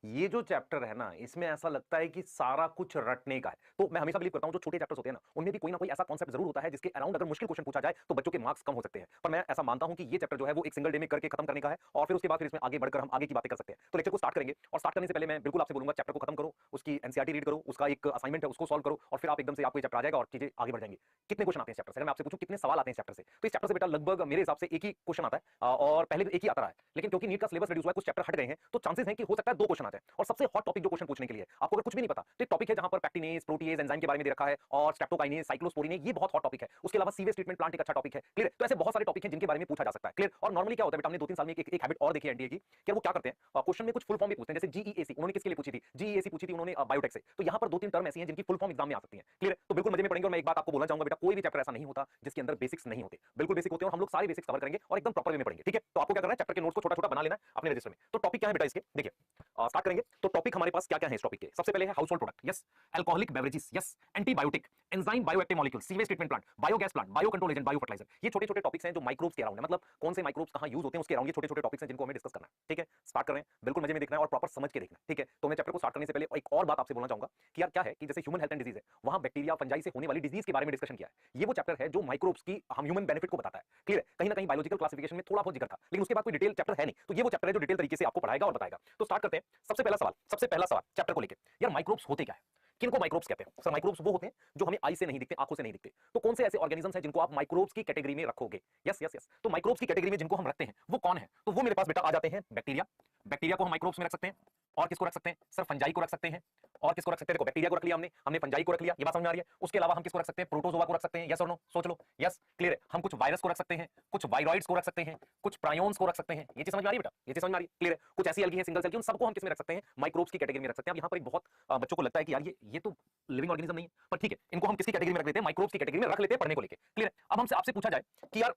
ये जो चैप्टर है ना, इसमें ऐसा लगता है कि सारा कुछ रटने का है। तो मैं हमेशा बिलीव करता हूं जो छोटे चैप्टर्स होते हैं ना, उनमें भी कोई ना कोई ऐसा कॉन्सेप्ट जरूर होता है जिसके अराउंड अगर मुश्किल क्वेश्चन पूछा जाए तो बच्चों के मार्क्स कम हो सकते हैं। पर मैं ऐसा मानता हूं कि ये चैप्टर जो है वो एक सिंगल डे में करके खत्म करने का है और फिर उसके बाद फिर इसमें आगे बढ़कर हम आगे की बातें कर सकते हैं। तो लेक्चर को स्टार्ट करेंगे और स्टार्ट करने से पहले मैं बिल्कुल आपसे बोलूंगा चैप्टर को खत्म करो, उसकी एनसीईआरटी रीड करो, उसका एक असाइनमेंट है उसको सॉल्व करो और फिर आप एकदम से आपको ये चैप्टर आ जाएगा और चीजें आगे बढ़ जाएंगी। कितने क्वेश्चन आते हैं चैप्टर से? अगर मैं आपसे पूछूं कितने सवाल आते हैं चैप्टर से, तो इस चैप्टर से बेटा लगभग मेरे हिसाब से एक ही क्वेश्चन आता है और पहले भी एक ही आता रहा है। लेकिन क्योंकि नीट का सिलेबस रिड्यूस हुआ है, कुछ चैप्टर हट गए हैं, तो चांसेस हैं कि हो सकता है दो क्वेश्चन आ जाए। और सबसे हॉट टॉपिक जो क्वेश्चन पूछने के लिए आपको अगर कुछ भी नहीं पता तो एक टॉपिक है जहां पर पैक्टिनेज, प्रोटीएज, एंजाइम के बारे में दे रखा है और स्ट्रेप्टोकाइनेज, साइक्लोस्पोरिन, ये बहुत हॉट टॉपिक है। उसके अलावा सीवेज ट्रीटमेंट प्लांट एक अच्छा टॉपिक है। क्लियर? तो ऐसे बहुत सारे टॉपिक हैं जिनके बारे में पूछा जा सकता है। क्लियर? और नॉर्मली क्या होता है बेटा, हमने 2-3 साल में एक हैबिट और देखी है एनडीए की कि वो क्या करते हैं, क्वेश्चन में कुछ फुल फॉर्म भी पूछते हैं। जैसे जीईएसी उन्होंने किसके लिए पूछी थी? जीईएसी पूछी थी उन्होंने बायोटेक से। तो यहां पर 2-3 टर्म ऐसी हैं जिनकी फुल फॉर्म एग्जाम में आ सकती है। क्लियर? तो बिल्कुल मजे में पढ़ेंगे। और मैं एक बात आपको बोलना चाहूंगा बेटा, कोई भी चैप्टर ऐसा नहीं होता जिसके अंदर बेसिक्स नहीं होते। बिल्कुल बेसिक होते हैं और हम लोग सारे बेसिक्स कवर करेंगे और एकदम प्रॉपर वे में पढ़ेंगे। ठीक है? तो आपको क्या करना है, चैप्टर के नोट्स को छोटा छोटा बना लेना है अपने रजिस्टर में। तो टॉपिक क्या है बेटा इसके, देखिए स्टार्ट करेंगे। तो टॉपिक हमारे पास क्या क्या है इस टॉपिक के? सबसे पहले है household product, yes. Alcoholic beverages, yes. Antibiotic, enzyme, bioactive molecule, sewage treatment plant, biogas plant, biocontrol agent, biofertilizer. ये छोटे छोटे टॉपिक्स हैं जो माइक्रोब्स के अराउंड है, मतलब कौन से माइक्रोब्स कहां यूज होते हैं उसके अराउंड ये छोटे छोटे टॉपिक्स हैं जिनको हमें डिस्कस करना है। ठीक है? स्टार्ट कर रहे हैं, बिल्कुल मजे में देखना है और प्रॉपर समझ के देखना है। ठीक है? तो मैं चैप्टर को स्टार्ट करने से पहले एक और बात आपसे बोलना चाहूंगा कि यार क्या है कि जैसे ह्यूमन हेल्थ एंड डिजीज है, वहां बैक्टीरिया फंजाई से होने वाली डिजीज के बारे में डिस्कशन किया है। ये वो चैप्टर है जो माइक्रोब्स की हम ह्यूमन बेनिफिट को बताता है। क्लियर है? कहीं ना कहीं बायोलॉजिकल क्लासिफिकेशन में थोड़ा बहुत जिक्र था, लेकिन उसके बाद कोई डिटेल चैप्टर है नहीं। तो ये वो चैप्टर है जो डिटेल तरीके से आपको पढ़ाएगा और बताएगा। तो स्टार्ट करते हैं। सबसे पहला सवाल चैप्टर को लेकर, यार माइक्रोब्स होते क्या है? किनको माइक्रोब्स कहते हैं? सर माइक्रोब्स वो होते हैं जो हमें आई से नहीं दिखते, आंखों से नहीं दिखते। तो कौन से ऐसे ऑर्गेनिजम्स हैं जिनको आप माइक्रोब्स की कैटेगरी में रखोगे? Yes yes yes. तो माइक्रोब्स की कैटेगरी में जिनको हम रखते हैं वो कौन है? तो वो मेरे पास बेटा आ जाते हैं बैक्टीरिया। बैक्टीरिया को हम माइक्रोब्स में रख सकते हैं। और किसको रख सकते हैं? सर फंजाई को रख सकते हैं। और किसको रख सकते हैं? देखो बैक्टीरिया को रख लिया हमने, हमने फंजाई को रख लिया, ये बात समझ में आ रही है? उसके अलावा हम किसको रख सकते हैं? प्रोटोजोआ को रख सकते हैं। यस और नो? सोच लो। यस क्लियर है? हम कुछ वायरस को रख सकते हैं, कुछ वायरॉइड्स को रख सकते हैं, कुछ प्रायोन्स को रख सकते हैं। ये चीज समझ में आ रही है बेटा? ये चीज समझ में आ रही है? क्लियर है? कुछ ऐसी अलगी है सिंगल सेल की, उन सबको हम किसमें रख सकते हैं? माइक्रोब्स की कैटेगरी में रख सकते हैं। अब यहाँ पर एक बहुत बच्चों को लगता है कि यार ये तो लिविंग ऑर्गेनिज्म नहीं है, पर ठीक है, इनको हम किसकी कैटेगरी में रख देते हैं? माइक्रोब्स की कैटेगरी में रख लेते हैं पढ़ने को लेके। क्लियर है? अब हमसे आपसे पूछा जाए कि यार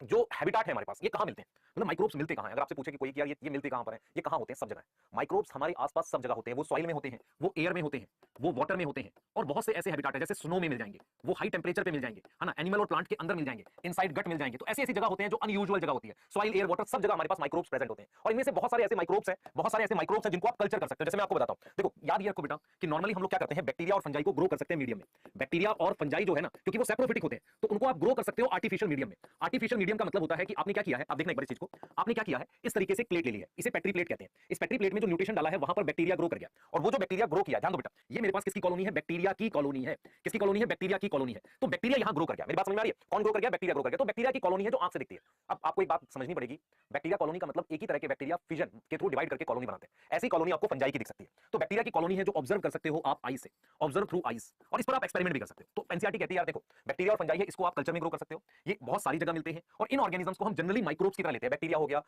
जो हैबिटाट है हमारे पास, ये कहां मिलते हैं? मतलब माइक्रोब्स मिलते कहां हैं? अगर आपसे पूछे कि कोई कि यार ये मिलते कहां पर हैं, ये कहां होते हैं? सब जगह है। माइक्रोब्स हमारे आसपास सब जगह होते हैं। वो सॉइल में होते हैं, वो एयर में होते हैं, वो वाटर में होते हैं और बहुत से ऐसे हैबिटाट है जैसे स्नो में मिल जाएंगे, वो हाई टेंपरेचर पे मिल जाएंगे, है ना, एनिमल और प्लांट के अंदर मिल जाएंगे, इनसाइड गट मिल जाएंगे। तो ऐसी ऐसी जगह होते हैं जो अनयूजुअल जगह होती है। सॉइल, एयर, वाटर, सब जगह हमारे पास माइक्रोब्स प्रेजेंट होते हैं। और इनमें से बहुत सारे ऐसे माइक्रोब्स हैं, बहुत सारे ऐसे माइक्रोब्स हैं जिनको आप कल्चर कर सकते हो। जैसे मैं आपको बताता हूं, देखो याद ये रखो बेटा कि नॉर्मली हम लोग क्या करते हैं, बैक्टीरिया और फंजाई को ग्रो कर सकते हैं मीडियम में। बैक्टीरिया और फंजाई जो है ना, क्योंकि वो सेप्रोफिटिक होते हैं, तो उनको आप ग्रो कर सकते हो आर्टिफिशियल मीडियम में। आर्टिफिशियल मीडियम का मतलब होता है कि आपने क्या किया है, आप देखना एक बार इस चीज को, आपने क्या किया है, इस तरीके से प्लेट ले लिया है, इसे पेट्री प्लेट कहते हैं। इस पेट्री प्लेट में जो न्यूट्रिशन डाला है वहां पर बैक्टीरिया ग्रो कर गया, और वो जो बैक्टीरिया ग्रो किया, ध्यान दो बेटा, ये मेरे पास किसकी कॉलोनी है? बैक्टीरिया की कॉलोनी है। किसकी कॉलोनी है? बैक्टीरिया की कॉलोनी है। तो बैक्टीरिया यहां ग्रो कर गया। मेरी बात समझ में आ रही है? कौन ग्रो कर गया? बैक्टीरिया ग्रो कर गया। तो बैक्टीरिया की कॉलोनी है जो आंख से दिखती है। अब आपको एक बात समझनी पड़ेगी, बैक्टीरिया कॉलोनी का मतलब एक ही तरह के बैक्टीरिया फिजन के थ्रू डिवाइड करके कॉलोनी बनाते हैं। ऐसी कॉलोनी आपको फंजाई की दिख सकती है। तो बैक्टीरिया की कॉलोनी है जो ऑब्जर्व कर सकते हो आप आई से, ऑब्जर्व थ्रू आईज, और इस पर आप एक्सपेरिमेंट भी कर सकते हो। तो एनसीईआरटी कहती है यार देखो, बैक्टीरिया और फंजाई है, इसको आप कल्चर में ग्रो कर सकते हो। ये बहुत सारी जगह मिलते हैं और इन ऑर्गेनिजम्स को हम जनरली माइक्रोब्स की तरह लेते हैं। बैक्टीरिया हो गया,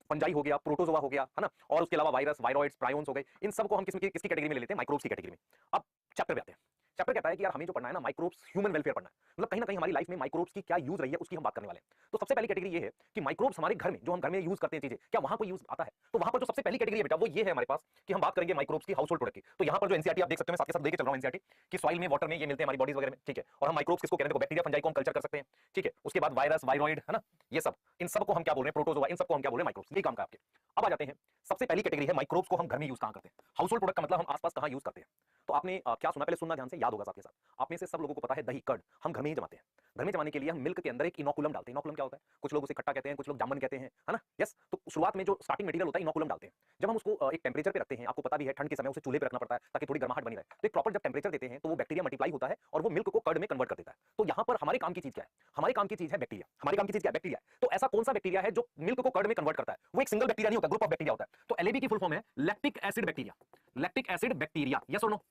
फंजाई हो गया, प्रोटोजोआ हो गया, है ना, और उसके अलावा वायरस, वायरॉइड्स, प्रायोन्स हो गए, इन सबको हम किसकी कैटेगरी में ले लेते हैं? माइक्रोब्स की कैटेगरी में। अब चैप्टर पे आते हैं। चैप्टर कहता है कि यार हमें जो पढ़ना है ना, माइक्रोब्स ह्यूमन वेलफेयर पढ़ना है। मतलब कहीं ना कहीं हमारी लाइफ में माइक्रोब्स की क्या यूज रही है उसकी हम बात करने वाले हैं। तो सबसे पहली कैटेगरी ये है कि माइक्रोब्स हमारे घर में, जो हम घर में यूज करते हैं चीजें, क्या वहां कोई यूज आता है? तो वहां पर जो सबसे पहली कैटेगरी है बेटा वो ये है हमारे पास कि हम बात करेंगे माइक्रोब्स की, हाउस होल्ड प्रोडक्ट की। तो यहां पर जो एनसीईआरटी आप देख सकते हो, मैं साथ के साथ लेके चल रहा हूं एनसीईआरटी, कि सॉइल में, वाटर में ये मिलते हैं हमारी बॉडीज वगैरह में। ठीक है? और हम माइक्रोब्स किसको कह रहे हैं? बैक्टीरिया, फंजाई को हम कल्चर कर सकते हैं। ठीक है? उसके बाद वायरस, वायरॉइड, है ना, ये सब, इन सबको हम क्या बोल रहे हैं? प्रोटोजोआ, इन सबको हम क्या बोल रहे हैं? माइक्रोब्स। ये काम का आपके। अब आ जाते हैं, सबसे पहली कैटेगरी है माइक्रोब्स को हम घर में यूज कहां करते हैं? हाउस होल्ड प्रोडक्ट का मतलब हम आसपास कहां यूज करते हैं? तो आपने क्या सुना, पहले सुनना ध्यान से, याद होगा आपके साथ। आप में से सब लोगों को पता है दही, कर्ड हम घर में ही जमाते हैं। घर में जमाने के लिए हम मिल्क के अंदर एक इनोकुलम डालते हैं। इनोकुलम क्या होता है? कुछ लोग उसे खट्टा कहते हैं, कुछ लोग जामुन कहते हैं, है ना। यस। तो शुरुआत में जो स्टार्टिंग मटेरियल होता है इनोकुलम डालते हैं। जब हम उसको एक टेंपरेचर पे रखते हैं, आपको पता भी है ठंड के समय उसे चूल्हे पे रखना पड़ता है ताकि थोड़ी गर्माहट बनी रहे। तो एक प्रॉपर जब टेंपरेचर देते हैं तो वो बैक्टीरिया मल्टीप्लाई होता है और वो मिल्क को कर्ड में कन्वर्ट कर देता है। तो यहां पर हमारे काम की चीज क्या है? हमारे काम की चीज है बैक्टीरिया। हमारे काम की चीज क्या है? बैक्टीरिया। तो ऐसा कौन सा बैक्टीरिया है जो मिल्क को कर्ड में कन्वर्ट करता है? वो एक सिंगल बैक्टीरिया नहीं होता, ग्रुप ऑफ बैक्टीरिया होता है। तो एलएबी की फुल फॉर्म है lactic acid bacteria. Lactic acid bacteria, yes और नो?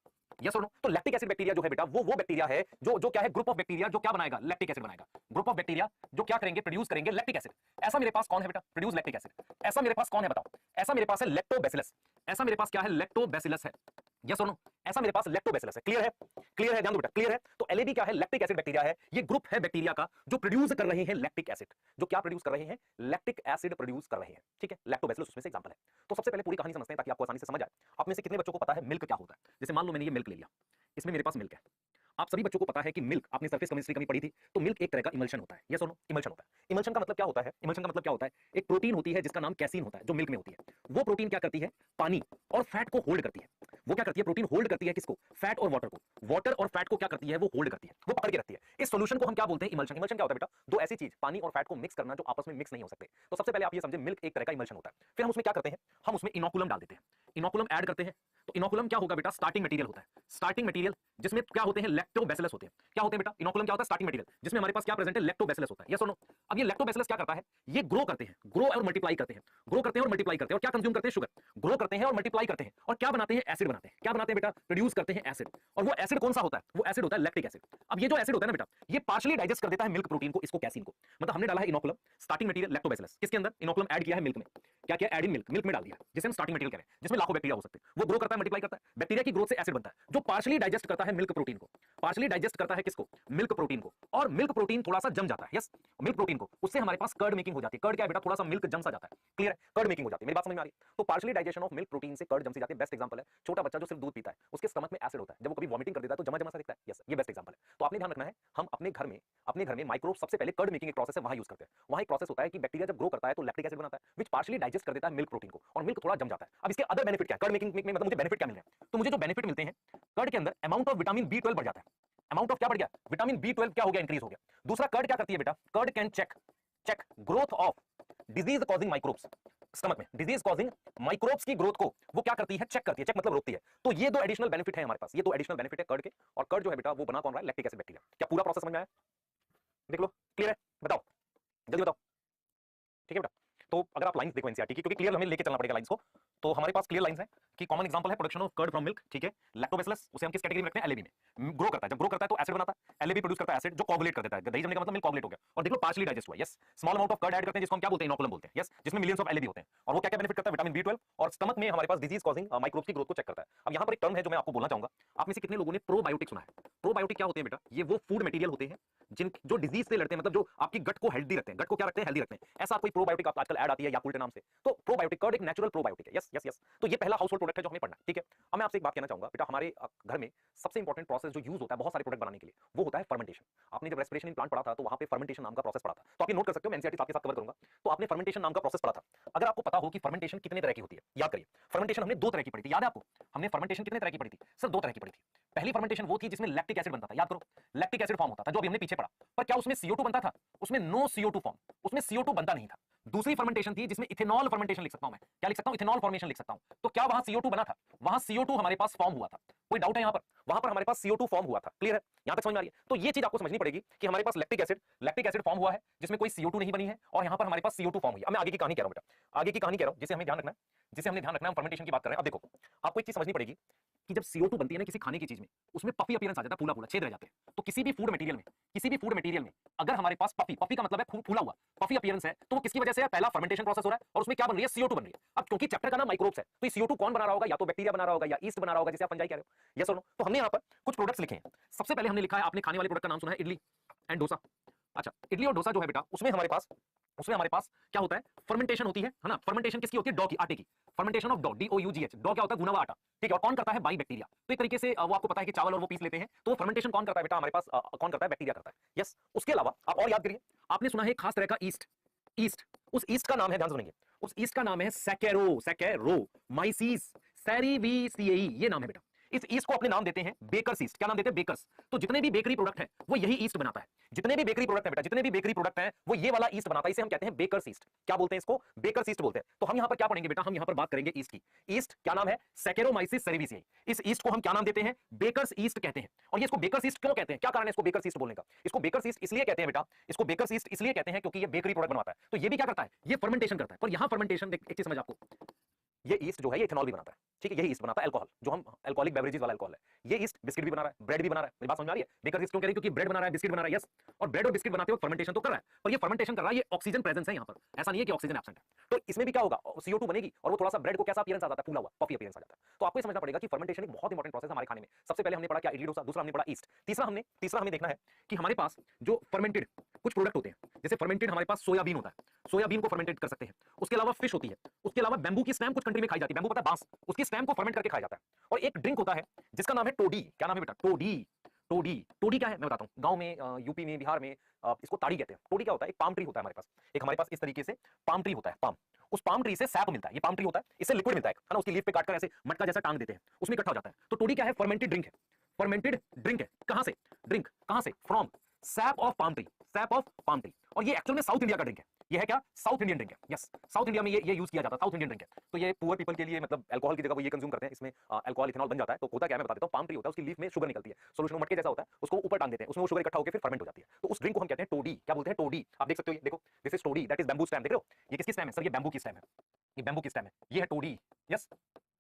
यस और नो? तो लैक्टिक एसिड बैक्टीरिया जो है बेटा वो बैक्टीरिया है जो क्या है? ग्रुप ऑफ बैक्टीरिया जो क्या बनाएगा? लैक्टिक एसिड बनाएगा। ग्रुप ऑफ बैक्टीरिया जो क्या करेंगे? प्रोड्यूस करेंगे लैक्टिक एसिड। ऐसा मेरे पास कौन है बेटा? Produce lactic acid. ऐसा मेरे पास कौन है बताओ? ऐसा मेरे पास है लैक्टोबैसिलस। ऐसा मेरे पास क्या है? लैक्टोबैसिलस है। यस और नो? ऐसा मेरे पास लैक्टोबैसिलस है। क्लियर है? क्लियर है? ध्यान दो बेटा, क्लियर है? तो एलएबी क्या है? लैक्टिक एसिड बैक्टीरिया है। ये ग्रुप है बैक्टीरिया का जो प्रोड्यूस कर रहे हैं लैक्टिक एसिड। जो क्या प्रोड्यूस कर रहे हैं? लैक्टिक एसिड प्रोड्यूस कर रहे हैं। ठीक है? लैक्टोबैसिलस उसमें से एग्जांपल है। तो सबसे पहले पूरी कहानी समझते हैं ताकि आपको आसानी से समझ आए। आप में से कितने बच्चों को पता है मिल्क क्या होता है? जैसे मान लो मैंने ये मिल्क ले लिया, इसमें मेरे पास मिल्क है। आप सभी बच्चों को पता है कि मिल्क, आपने सरफेस केमिस्ट्री कभी पढ़ी थी, तो मिल्क एक तरह का इमल्शन होता है। यस और नो? इमल्शन होता है। इमल्शन का मतलब क्या होता है? इमल्शन का मतलब क्या होता है? एक प्रोटीन होती है जिसका नाम कैसीन होता है, जो मिल्क में होती है। वो प्रोटीन क्या करती है? पानी और फैट को होल्ड करती है। वो क्या करती है? प्रोटीन होल्ड करती है किसको? फैट और वाटर को। वाटर और फैट को क्या करती है? वो होल्ड करती है, वो पकड़ के रखती है। इस सॉल्यूशन को हम क्या बोलते हैं? इमल्शन। इमल्शन क्या होता है बेटा? दो ऐसी चीज, पानी और फैट को मिक्स करना जो आपस में मिक्स नहीं हो सकते। तो सबसे पहले आप ये समझे, मिल्क एक तरह का इमल्शन होता है। फिर हम उसमें क्या करते हैं? हम उसमें इनोकुलम डाल देते हैं, इनोकुलम ऐड करते हैं। तो इनोकुलम क्या होगा बेटा? स्टार्टिंग मटेरियल होता है। स्टार्टिंग मटेरियल जिसमें क्या होते हैं? लैक्टोबैसिलस होते हैं। क्या होते हैं बेटा? इनोकुलम क्या होता है? स्टार्टिंग मटेरियल जिसमें हमारे पास क्या प्रेजेंट है? लैक्टोबैसिलस होता है। यस और नो? अब ये लैक्टोबैसिलस क्या करता है? ये ग्रो करते हैं, ग्रो और मल्टीप्लाई करते हैं, ग्रो करते हैं और मल्टीप्लाई करते हैं। और क्या कंज्यूम करते हैं? शुगर। ग्रो करते हैं और मल्टीप्लाई करते हैं और क्या बनाते हैं? एसिड बनाते हैं। क्या बनाते हैं बेटा? प्रोड्यूस करते हैं एसिड। और वो एसिड कौन सा होता है? वो एसिड होता है लैक्टिक एसिड। अब ये जो एसिड होता है ना बेटा, ये पार्शियली डाइजेस्ट कर देता है मिल्क प्रोटीन को, इसको कैसीन को। मतलब हमने डाला है इनोकुलम, स्टार्टिंग मटेरियल लैक्टोबैसिलस, किसके अंदर? इनोकुलम ऐड किया है मिल्क में। क्या किया? ऐड इन मिल्क, मिल्क में डाल दिया, जिसे हम स्टार्टिंग मटेरियल कह रहे हैं, जिसमें लाखों बैक्टीरिया हो सकते हैं। वो ग्रो करता है, मल्टीप्लाई करता है, बैक्टीरिया की ग्रोथ से एसिड बनता है, जो पार्शियली डाइजेस्ट करता है मिल्क प्रोटीन को। पार्शियली डाइजेस्ट करता है किसको? मिल्क प्रोटीन को। और मिल्क प्रोटीन थोड़ा सा जम जाता है। यस, मिल्क प्रोटीन को, उससे हमारे पास कर्ड मेकिंग हो जाती है। कर्ड क्या है बेटा? थोड़ा सा मिल्क जम सा जाता है। क्लियर है? कर्ड मेकिंग हो जाती है। मेरी बात समझ में आ रही है? तो partially digestion of milk protein से कर्ड जम सी जाती है। बेस्ट एग्जांपल है छोटा बच्चा जो सिर्फ दूध पीता है, उसके स्टमक में एसिड होता है, जब वो कभी वॉमिटिंग कर देता है तो जमा जमा सा दिखता है। यस, ये बेस्ट एग्जांपल है। तो आपने ध्यान रखना है, हम अपने घर में माइक्रोब सबसे पहले कर्ड मेकिंग एक प्रोसेस है, वहां यूज करते हैं। वहां एक प्रोसेस होता है कि बैक्टीरिया जब ग्रो करता है तो लैक्टिक एसिड बनाता है, व्हिच पार्शियली डाइजेस्ट कर देता है मिल्क प्रोटीन को, और मिल्क थोड़ा जम जाता है। अब इसके अदर बेनिफिट क्या है? कर्ड मेकिंग में मतलब मुझे बेनिफिट क्या मिल रहे हैं? तो मुझे जो बेनिफिट मिलते हैं, कर्ड के अंदर अमाउंट ऑफ विटामिन B12 बढ़ जाता है। अमाउंट ऑफ क्या बढ़ गया? विटामिन B12 क्या हो गया? इंक्रीज हो गया। दूसरा, कर्ड क्या करती है बेटा? Curd can check growth of disease causing microbes. Stomach में डिजीज कॉजिंग माइक्रोब्स की ग्रोथ को वो क्या करती है? चेक करती है। चेक मतलब रोकती है। तो ये दो एडिशनल बेनिफिट है हमारे पास, ये दो एडिशनल बेनिफिट है कर्ड के। और कर्ड जो है बेटा, वो बना कौन रहा है? Lactic acid bacteria. क्या पूरा प्रोसेस समझ में आया? देख लो, क्लियर है? बताओ, जल्दी बताओ। ठीक है बेटा? तो अगर आप लाइंस देखो एनसीईआरटी की, क्योंकि क्लियर हमें लेके चलना पड़ेगा लाइंस को, तो हमारे पास क्लियर लाइंस है कि कॉमन एग्जांपल है production of curd from milk. ठीक है? लैक्टोबैसिलस, उसे हम किस कैटेगरी में रखते हैं? एलएबी में। ग्रो करता है, जब ग्रो करता है तो एसिड बनाता है, एलएबी प्रोड्यूस करता है एसिड, जो कोगुलेट कर देता है। दही जमने का मतलब मिल्क कोगुलेट हो गया। और देख लो, पार्शियली डाइजेस्ट हुआ। Yes, small amount of curd add करते हैं, जिसको हम क्या बोलते हैं? इनोकुलम बोलते हैं। यस, जिसमें मिलियंस ऑफ एलएबी होते हैं। और वो क्या क्या बेनिफिट करता है? विटामिन B12, और स्टमक में हमारे पास डिजीज कॉजिंग माइक्रोब्स की ग्रोथ को चेक करता है। अब यहां पर एक टर्म है जो मैं आपको बोलना चाहूंगा। आप में से कितने लोगों ने प्रोबायोटिक सुना है? प्रोबायोटिक क्या होते हैं बेटा? ये वो फूड मटेरियल होते हैं जो डिजीज से लड़ते हैं, मतलब जो आपकी गट को हेल्दी रखते हैं। गट को क्या रखते हैं? हेल्दी रखते हैं। ऐसा कोई प्रोबायोटिक आजकल ऐड आती है याकुल्ट नाम से, तो प्रोबायोटिक कर्ड एक नेचुरल प्रोबायोटिक है। Yes yes yes. तो ये पहला हाउसहोल्ड प्रोडक्ट है जो हमें पढ़ना है। ठीक है? अब मैं आपसे एक बात कहना चाहूंगा बेटा, हमारे घर में सबसे इंपॉर्टेंट प्रोसेस जो यूज होता है बहुत सारे प्रोडक्ट बनाने के लिए, वो होता है फर्मेंटेशन। आपने जब रेस्पिरेशन इन प्लांट पढ़ा था तो वहां पे फर्मेंटेशन नाम का प्रोसेस पढ़ा था, तो आप ये नोट कर सकते हो। मैं एनसीईआरटी आपके साथ कवर करूंगा। तो आपने फर्मेंटेशन नाम का प्रोसेस पढ़ा था। अगर आपको पता हो कि फर्मेंटेशन कितने तरह की होती है, याद करिए। फर्मेंटेशन हमने दो तरह की पढ़ी थी, याद है आपको? हमने फर्मेंटेशन कितने तरह की पढ़ी थी? सर दो तरह की पढ़ी थी। पहली फर्मेंटेशन वो थी जिसमें लैक्टिक एसिड बनता था, याद करो। लैक्टिक एसिड फॉर्म होता था, जो अभी हमने पीछे पढ़ा। पर क्या उसमें CO2 बनता था? उसमें नो CO2 फॉर्म, उसमें CO2 बनता नहीं था। दूसरी फर्मेंटेशन थी जिसमें इथेनॉल फर्मेंटेशन लिख सकता हूं मैं। क्या लिख सकता हूं? इथेनॉल फॉर्मेशन लिख सकता हूं। तो क्या वहां CO2 बना था? वहां CO2 हमारे पास फॉर्म हुआ था। कोई डाउट है यहां पर? वहां पर हमारे पास CO2 फॉर्म हुआ था। क्लियर है? यहां तक समझ में आ रही है? तो ये चीज आपको समझनी पड़ेगी कि हमारे पास लैक्टिक एसिड फॉर्म हुआ है जिसमें कोई CO2 नहीं बनी है, और यहां पर हमारे पास CO2 फॉर्म हुई है। अब मैं आगे की कहानी कह रहा हूं बेटा, आगे की कहानी कह रहा हूं, जिसे हमें ध्यान रखना है, जिसे हमने ध्यान रखना है। हम फर्मेंटेशन की बात कर रहे हैं। अब देखो, आपको एक चीज समझनी पड़ेगी कि जब CO2 बनती है ना किसी खाने की चीज में, उसमें पफी अपीयरेंस आ जाता है, फूला फूला छेद रह जाते हैं। तो किसी भी फूड मटेरियल में अगर हमारे पास पफी का मतलब है फूला हुआ, पफी अपीयरेंस है, तो वो किसकी वजह से है? पहला फर्मेंटेशन प्रोसेस हो रहा है और उसमें क्या बन रही है? CO2 बन रही है। अब क्योंकि चैप्टर का नाम माइक्रोब्स है, तो ये CO2 कौन बना रहा होगा? या तो बैक्टीरिया बना रहा होगा या ईस्ट बना रहा होगा, जिसे आप फंजाई कह रहे हो। यस और नो? तो हमने यहां पर कुछ प्रोडक्ट्स लिखे हैं। सबसे पहले हमने लिखा है, आपने खाने वाले प्रोडक्ट का नाम सुना है? इडली एंड डोसा। अच्छा, इडली और डोसा जो है बेटा, उसमें हमारे पास क्या होता है? फर्मेंटेशन होती है ना? फर्मेंटेशन किसकी होती है? डो की, आटे की। Fermentation of dough, DOUGH। Dough क्या होता है? गुना हुआ आटा। ठीक है? और कौन करता है? By bacteria. तो एक तरीके से वो आपको पता है कि चावल और वो पीस लेते हैं, तो फर्मेंटेशन कौन करता है बेटा? हमारे पास कौन करता है? बैक्टीरिया करता है। यस। उसके अलावा आप और याद करिए, आपने सुना है खास तरह का ईस्ट। ईस्ट, उस ईस्ट का नाम है, ध्यान सुनेंगे, उस ईस्ट का नाम है सैकेरोमाइसीस सेरिविसिएई, ये नाम है बेटा। इस ईस्ट को अपने नाम देते हैं बेकर्स ईस्ट। क्या नाम देते हैं? बेकर्स। तो जितने भी बेकरी प्रोडक्ट हैं वो यही ईस्ट बनाता है। जितने भी बेकरी प्रोडक्ट हैं बेटा, जितने भी बेकरी प्रोडक्ट हैं वो ये वाला ईस्ट बनाता है। इसे हम कहते हैं बेकर्स ईस्ट। क्या बोलते हैं इसको? बेकर्स ईस्ट बोलते हैं। तो हम यहां पर क्या पढ़ेंगे बेटा? हम यहां पर बात करेंगे ईस्ट की। ईस्ट क्या नाम है? सैकेरोमाइसिस सेरिविसिएई। इस ईस्ट को हम क्या नाम देते हैं? बेकर्स ईस्ट कहते हैं। और ये इसको बेकर्स ईस्ट क्यों कहते हैं? क्या कारण है इसको बेकर्स ईस्ट बोलने का? इसको बेकर्स ईस्ट इसलिए कहते हैं बेटा, इसको बेकर्स ईस्ट इसलिए कहते हैं क्योंकि ये बेकरी प्रोडक्ट बनवाता है। तो ये भी क्या करता है? ये फर्मेंटेशन करता है। पर यहां फर्मेंटेशन एक चीज समझ आपको, ये ईस्ट जो है ये इथेनॉल भी बनाता है। ठीक है? यही ईस्ट बनाता है अल्कोहल, जो हम अल्कोहलिक बेवरेजेस वाला अल्कोहल है। ये ईस्ट बिस्किट भी बना रहा है, ब्रेड भी बना रहा है। मेरी बात समझ आ रही है? बेकर ईस्ट क्यों कह रही है? क्योंकि ब्रेड बना रहा है, बिस्किट बना रहा है। यस। और ब्रेड और बिस्किट बनाते वक्त फर्मेंटेशन तो कर रहा है, पर ये फर्मेंटेशन कर रहा है, ये ऑक्सीजन प्रेजेंस है यहां पर। ऐसा नहीं है कि ऑक्सीजन एब्सेंट है। तो इसमें भी क्या होगा? CO2 बनेगी और वो थोड़ा सा ब्रेड को कैसा अपीयरेंस आ जाता है? फूला हुआ, पफी अपीयरेंस आ जाता है। तो आपको समझना पड़ेगा कि फर्मेंटेशन एक बहुत इंपॉर्टेंट प्रोसेस है हमारे खाने में। सबसे पहले हमने पढ़ा क्या? इडली डोसा। दूसरा हमने पढ़ा ईस्ट। तीसरा हमें देखना है कि हमारे पास जो फर्मेंटेड कुछ प्रोडक्ट होते हैं, जैसे फर्मेंटेड हमारे पास सोयाबीन होता है, सोयाबीन को फर्मेंटेड कर सकते हैं। उसके अलावा फिश होती है। उसके अलावा बैम्बू की स्टेम कुछ कंट्री में खाई जाती है। बैम्बू पता है? बांस, उसकी स्टेम को फर्मेंट करके खाया जाता है। और एक ड्रिंक होता है जिसका नाम है टोडी। क्या नाम है बेटा? टोडी। टोडी, टोडी क्या है मैं बताता हूं। गांव में, यूपी में, बिहार में इसको ताड़ी कहते हैं। टोडी क्या होता है? एक पाम ट्री होता है हमारे पास, एक हमारे पास इस तरीके से पाम ट्री होता है, पाम। उस पाम ट्री से सैप मिलता है, ये पाम ट्री होता है, इससे लिक्विड मिलता है ना, उसकी लीफ पे काटकर ऐसे मटका जैसा टांग देते हैं, उसमें इकट्ठा हो जाता है। तो टोडी क्या है? फर्मेंटेड ड्रिंक है, फर्मेंटेड ड्रिंक है। कहां से ड्रिंक? कहां से? From SAP of palm tree, SAP of palm tree. और ये एक्चुअल में साउथ इंडिया का ड्रिंक है। ये है क्या? साउथ इंडियन ड्रिंक है। यस, साउथ इंडिया में ये यूज किया जाता है, साउथ इंडियन ड्रिंक है। तो ये पुअर पीपल के लिए, मतलब अल्कोहल की जगह वो ये कंज्यूम करते हैं। इसमें अल्कोहल, इथेनॉल बन जाता है। तो होता क्या है मैं बता देता हूं। पाम ट्री होता है, उसकी लीफ में शुगर निकलती है, सोल्यूशन मटके जैसा होता है, उसको ऊपर टांग देते हैं, उसमें वो शुगर इकट्ठा होकर फिर फर्मेंट हो जाती है। तो उस ड्रिंक को हम कहते हैं टोडी। क्या बोलते हैं? टोडी। आप देख सकते हो, ये देखो, this is toddy, that is bamboo stem. देख रहे हो ये किसकी स्टेम है? सर ये बैम्बू की स्टेम है, ये बैम्बू की स्टेम है, ये है टोडी। यस,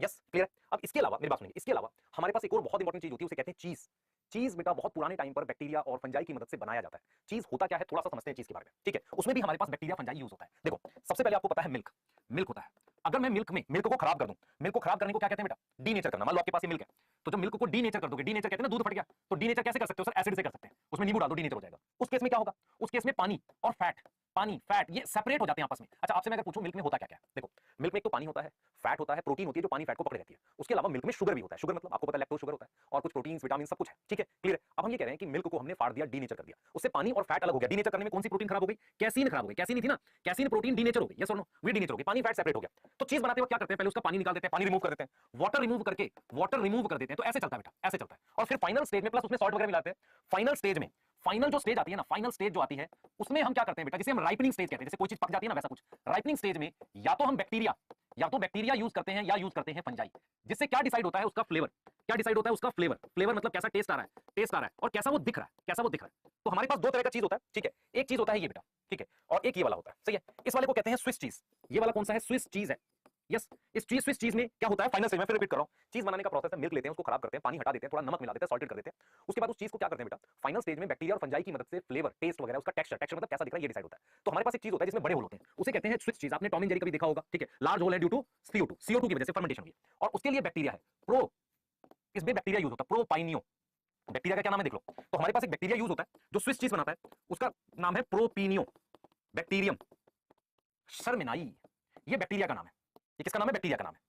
यस, क्लियर है। अब इसके अलावा मेरी बात सुनिए, इसके अलावा हमारे पास एक और बहुत इंपॉर्टेंट चीज होती है, उसे कहते हैं चीज। चीज बेटा बहुत पुराने टाइम पर बैक्टीरिया और फंजाई की मदद से बनाया जाता है। चीज होता क्या है थोड़ा सा समझते हैं चीज के बारे में, ठीक है। उसमें भी हमारे पास बैक्टीरिया फंजाई यूज होता है। देखो सबसे पहले आपको पता है मिल्क, मिल्क होता है। अगर मैं मिल्क को खराब कर दूं, मिल्क को खराब करने को क्या कहते हैं बेटा? डीनेचर करना। मान लो आपके पास ये मिल्क है, तो जब मिल्क को डीनेचर कर दोगे, डीनेचर कहते हैं ना दूध फट गया, तो डीनेचर कैसे कर सकते हो सर? एसिड से कर सकते हैं, उसमें नींबू डाल दो, डीनेचर हो जाएगा। उस केस में क्या होगा? उस केस में पानी और फैट, पानी फैट ये सेपरेट हो जाते हैं आपस में। अच्छा आपसे मैं अगर पूछूं मिल्क में होता क्या क्या है? देखो मिल्क में एक तो पानी होता है, फैट होता है, प्रोटीन होती है जो पानी फैट को पकड़े रहती है। उसके अलावा मिल्क में शुगर भी होता है। शुगर मतलब आपको पता है लैक्टोज शुगर होता है, और कुछ प्रोटीन्स, विटामिन सब कुछ है, ठीक है, क्लियर है। अब हम ये कह रहे हैं कि मिल्क को हमने फाड़ दिया, डीनेचर कर दिया, उससे पानी और फैट अलग हो गया। डीनेचर करने में कौन सी प्रोटीन खराब हो गई? कैसीन खराब हो गई। कैसीन थी ना, कैसीन प्रोटीन डीनेचर हो गई, यस और नो? वो डीनेचर हो गई, पानी फैट सेपरेट हो गया। तो चीज बनाते वक्त क्या करते हैं? पहले उसका पानी निकाल देते हैं, पानी रिमूव कर देते हैं, वाटर रिमूव करके वाटर रिमूव कर देते हैं। तो ऐसे चलता है बेटा, ऐसे चलता है। और फिर फाइनल स्टेज में प्लस उसमें सॉल्ट वगैरह मिलाते हैं। फाइनल स्टेज में, फाइनल जो स्टेज आती है ना, फाइनल स्टेज जो आती है उसमें हम क्या करते हैं बेटा? जिसे हम राइपनिंग स्टेज कहते हैं। जैसे कोई चीज पक जाती है ना, वैसा कुछ राइपनिंग स्टेज में या तो हम बैक्टीरिया, या तो बैक्टीरिया यूज करते हैं या यूज करते हैं फंजाई। जिससे क्या डिसाइड होता है? उसका फ्लेवर। क्या डिसाइड होता है? उसका फ्लेवर। फ्लेवर मतलब कैसा टेस्ट आ रहा है, टेस्ट आ रहा है, और कैसा वो दिख रहा है, कैसा वो दिख रहा है। तो हमारे पास दो तरह का चीज होता है, ठीक है। एक चीज होता है ये बेटा, ठीक है, और एक ये वाला होता है, सही है। इस वाले को कहते हैं स्विस चीज। ये वाला कौन सा है? स्विस चीज है। यस, इस चीज स्विस चीज में क्या होता है? फाइनल स्टेज में फिर रिपीट कर रहा हूं, चीज बनाने का प्रोसेस है। मिल्क लेते हैं, उसको खराब करते हैं, पानी हटा देते हैं, थोड़ा नमक मिला देते हैं, सॉल्टेड कर देते हैं। उसके बाद उस चीज को क्या करते हैं बेटा? फाइनल स्टेज में बैक्टीरिया और फंजाई की मदद से फ्लेवर, टेस्ट वगैरह, उसका टेक्सचर, टेक्सचर मतलब कैसा दिख रहा है ये डिसाइड होता है। तो हमारे पास एक चीज होता है जिसमें बड़े होल होते हैं, उसे कहते हैं स्विस चीज। आपने टॉम एंड जेरी कभी देखा होगा, ठीक है। लार्ज होल है ड्यू टू CO2, CO2 की वजह से फर्मेंटेशन हुई है, और उसके लिए बैक्टीरिया है प्रो, इसमें बैक्टीरिया यूज होता है प्रोपाइनियो। बैक्टीरिया का क्या नाम है देख लो। तो हमारे पास एक बैक्टीरिया यूज होता है जो स्विस चीज बनाता है, उसका नाम है प्रोपिनियो बैक्टीरियम शर्मिनाई। ये बैक्टीरिया का नाम है। ये किसका नाम है? बैक्टीरिया का नाम है,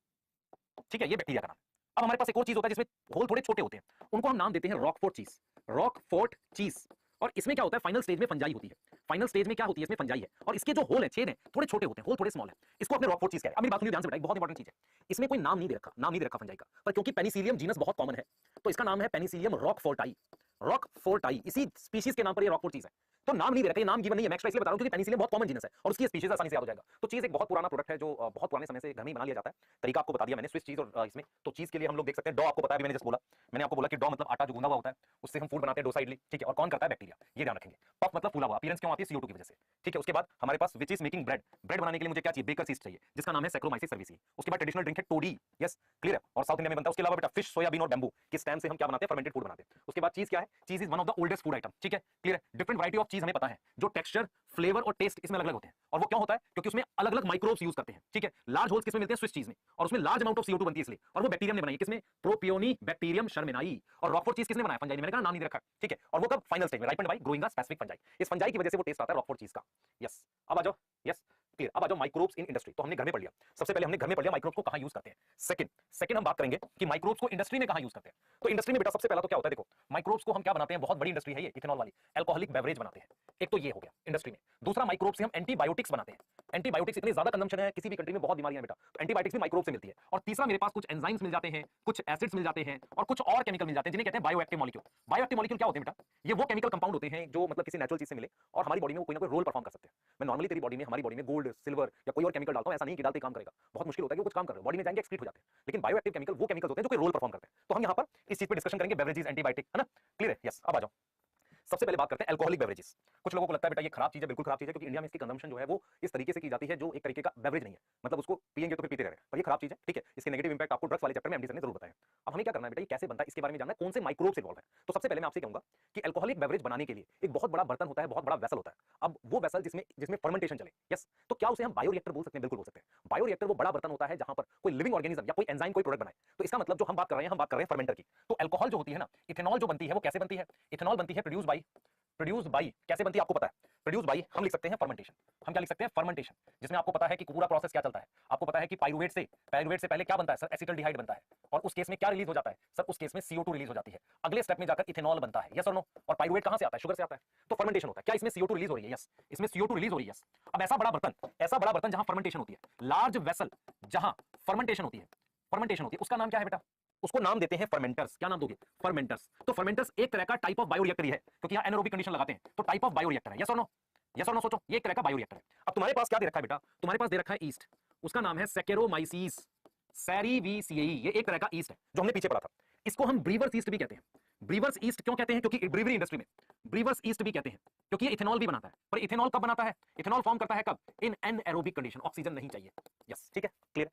ठीक है, ये बैक्टीरिया का नाम। अब हमारे पास एक और चीज होता है जिसमें होल थोड़े छोटे होते हैं, उनको हम नाम देते हैं रॉकफोर्ट चीज, रॉकफोर्ट चीज। और इसमें क्या होता है? फाइनल स्टेज में फंजाई होती है। फाइनल स्टेज में क्या होती है? इसमें फंजाई है, और इसके जो होल है, छेद है, थोड़े छोटे होते हैं, होल थोड़े स्मॉल है। इसको अपने रॉकफोर्ट चीज कहते हैं। अब मेरी बात सुनिए ध्यान से बेटा, एक बहुत इंपॉर्टेंट चीज है। इसमें कोई नाम नहीं दे रखा, नाम नहीं दे रखा फंजाई का, पर क्योंकि पेनिसिलियम जीनस बहुत कॉमन है, तो इसका नाम है पेनिसिलियम रॉकफोर्टाई। रॉकफोर्टाई इसी स्पीशीज के नाम पर ये रॉकफोर्ट चीज है। तो नाम नहीं दे रखा, ये नाम गिवन नहीं है। मैं एक्स्ट्रा इसलिए बता रहा हूं क्योंकि पेनिसिलियम बहुत कॉमन जीनस है, और उसकी स्पीशीज आसानी से याद हो जाएगा। तो चीज एक बहुत पुराना प्रोडक्ट है जो बहुत पुराने समय से घर में बना लिया जाता है। तरीका आपको बता दिया मैंने, स्विस चीज और इसमें। तो चीज के लिए हम लोग देख सकते हैं डो, आपको पता है, मैंने जस्ट बोला, मैंने आपको बोला कि डो मतलब आटा जो गूंदा हुआ होता है, उससे हम फूड बनाते हैं, डोसा इडली, ठीक है। और कौन करता है? बैक्टीरिया, ये ध्यान रखेंगे। पफ मतलब फूला हुआ, अपीयरेंस क्यों आती है? CO2 की वजह से, ठीक है। उसके बाद हमारे पास which is making bread, bread बनाने के लिए मुझे क्या चाहिए? बेकर यीस्ट चाहिए, जिसका नाम है सैक्रोमाइसिस सर्विसी। उसके बाद ट्रेडिशनल ड्रिंक है टोडी, यस, क्लियर है, और साउथ इंडिया में बनता है। उसके अलावा बेटा फिश, सोयाबीन और बैम्बू के स्टेम से हम क्या बनाते हैं? फर्मेंटेड फूड बनाते हैं। उसके बाद चीज क्या है? चीज is one of the oldest food item, ठीक है, क्लियर है। डिफरेंट वैरायटी ऑफ चीज हमें पता है, जो टेक्सचर, फ्लेवर और टेस्ट इसमें अलग-अलग होते हैं। और वो क्यों होता है? क्योंकि उसमें अलग-अलग माइक्रोब्स यूज करते हैं, ठीक है। लार्ज होल्स किसमें मिलते हैं? स्विस चीज में, और उसमें लार्ज अमाउंट ऑफ CO2 बनती है इसलिए, और वो बैक्टीरियम ने बनाई है। किसमें? Propionibacterium shermanii. और रॉकफोर्ट चीज किसने बनाया? फंजाई ने। मैंने कहा नाम नहीं रखा, ठीक है। और वो कब? फाइनल स्टेज में, ripened bye growing a specific fungi. इस फंजाई की वजह से वो टेस्ट आता है रॉकफोर्ट चीज का। यस, अब आ जाओ, यस, क्लियर। अब आ जाओ माइक्रोब्स इन इंडस्ट्री। तो हमने घर में पढ़ लिया, सबसे पहले हमने घर में पढ़ लिया माइक्रोब्स को कहां यूज करते हैं। सेकंड हम बात करेंगे कि माइक्रोब्स को इंडस्ट्री में कहां यूज करते हैं। तो इंडस्ट्री में बेटा सबसे पहला तो क्या होता है? देखो माइक्रोब्स को हम क्या बनाते हैं? बहुत बड़ी इंडस्ट्री है ये, इथेनॉल वाली, अल्कोहलिक बेवरेज बनाते हैं। एक तो ये हो गया इंडस्ट्री में। दूसरा, माइक्रोब्स से हम एंटीबायोटिक्स बनाते हैं। एंटीबायोटिक्स इतनी ज्यादा कंजम्पशन है किसी भी कंट्री में, बहुत बीमारियां बेटा, तो एंटीबायोटिक्स भी माइक्रोब से मिलती है। और तीसरा, मेरे पास कुछ एंजाइम्स मिल जाते हैं, कुछ एसिड्स मिल जाते हैं, और कुछ और केमिकल मिल जाते हैं जिन्हें कहते हैं बायोएक्टिव मॉलिक्यूल। बायोएक्टिव मॉलिक्यूल क्या होते हैं बेटा? ये वो केमिकल कंपाउंड होते हैं जो मतलब किसी नेचुरल चीज से मिले और हमारी बॉडी में वो कोई ना कोई रोल परफॉर्म कर सकते हैं। मैं नॉर्मली तेरी बॉडी में, हमारी बॉडी में गोल्ड, सिल्वर या कोई और केमिकल डालता हूं, ऐसा नहीं कि डालते काम करेगा, बहुत मुश्किल होता है कि वो कुछ काम कर रहे हो, बॉडी में जाएंगे एक्सक्रीट हो जाते हैं। लेकिन बायोएक्टिव केमिकल वो केमिकल्स होते हैं जो कोई रोल परफॉर्म करते हैं। तो हम यहां पर इस चीज पे डिस्कशन करेंगे, बेवरेजेस, एंटीबायोटिक, है ना, क्लियर है? यस, अब आ जाओ। सबसे पहले बात करते हैं अल्कोहलिक बेवरेजेस। कुछ लोगों को लगता है बेटा ये खराब चीज है, बिल्कुल खराब चीज है, क्योंकि इंडिया में इसकी कंजम्पशन जो है वो इस तरीके से की जाती है जो एक तरीके का बेवरेज नहीं है, मतलब उसको पिएंगे तो फिर पीते रहेंगे, पर ये खराब चीज है, ठीक है। इसके नेगेटिव इंपैक्ट आपको ड्रग्स वाले चैप्टर में एमडी सर ने जरूर बताया। अब हमें क्या करना है बेटा? ये कैसे बनता है इसके बारे में जानना है, कौन से माइक्रोब्स इन्वॉल्व है। तो सबसे पहले मैं आपसे कहूंगा कि अल्कोहलिक बेवरेज बनाने के लिए एक बहुत बड़ा बर्तन होता है, बहुत बड़ा वेसल होता है। अब वो वेसल जिसमें जिसमें फर्मेंटेशन चले, यस, तो क्या उसे हम बायोरिएक्टर बोल सकते हैं? बिल्कुल बोल सकते हैं। बायोरिएक्टर वो बड़ा बर्तन होता है जहां पर कोई लिविंग ऑर्गेनिज्म या कोई एंजाइम कोई प्रोडक्ट बनाए। तो इसका मतलब जो हम बात कर रहे हैं, हम बात कर रहे हैं फर्मेंटर की। तो अल्कोहल जो होती है ना, इथेनॉल जो बनती है वो कैसे बनती है? इथेनॉल बनती है प्रोड्यूस बाय प्रोड्यूस बाई कैसे बनती है आपको पता है? प्रोड्यूस बाई हम लिख सकते हैं फर्मेंटेशन। हम क्या लिख सकते हैं? फर्मेंटेशन, जिसमें आपको पता है कि पूरा प्रोसेस क्या चलता है। आपको पता है कि पाइरुवेट से पहले क्या बनता है सर? एसिटल्डिहाइड बनता है, और उस केस में क्या रिलीज हो जाता है सर? उस केस में CO2 रिलीज हो जाती है। अगले स्टेप में जाकर इथेनॉल बनता है, यस और नो? और पाइरुवेट कहां से आता है? शुगर से आता है। तो फर्मेंटेशन होता है। क्या इसमें CO2 रिलीज हो रही है? यस, इसमें CO2 रिलीज हो रही है। यस। अब ऐसा बड़ा बर्तन जहां फर्मेंटेशन होती है, लार्ज वेसल जहां फर्मेंटेशन होती है, उसका नाम क्या है बेटा? उसको नाम देते हैं फर्मेंटर्स। क्या नाम दोगे? फर्मेंटर्स। तो फर्मेंटर्स एक तरह का टाइप ऑफ बायोरिएक्टर ही है, क्योंकि यहां एनारोबिक कंडीशन लगाते हैं, तो टाइप ऑफ बायोरिएक्टर है, यस और नो? यस और नो सोचो, ये एक तरह का बायोरिएक्टर है। अब तुम्हारे पास क्या दे रखा है बेटा? तुम्हारे पास दे रखा है ईस्ट, उसका नाम है सैकेरोमाइसीस सेरीविसिएई। ये एक तरह का ईस्ट है जो हमने पीछे पढ़ा था। इसको हम ब्रीवर्स ईस्ट भी कहते हैं। ब्रीवर्स ईस्ट क्यों कहते हैं? क्योंकि ब्रीवरी इंडस्ट्री में ब्रीवर्स ईस्ट भी कहते हैं, क्योंकि ये इथेनॉल भी बनाता है। पर इथेनॉल कब बनाता है? इथेनॉल फॉर्म करता है कब? इन एनएरोबिक कंडीशन, ऑक्सीजन नहीं चाहिए। यस, ठीक है, क्लियर।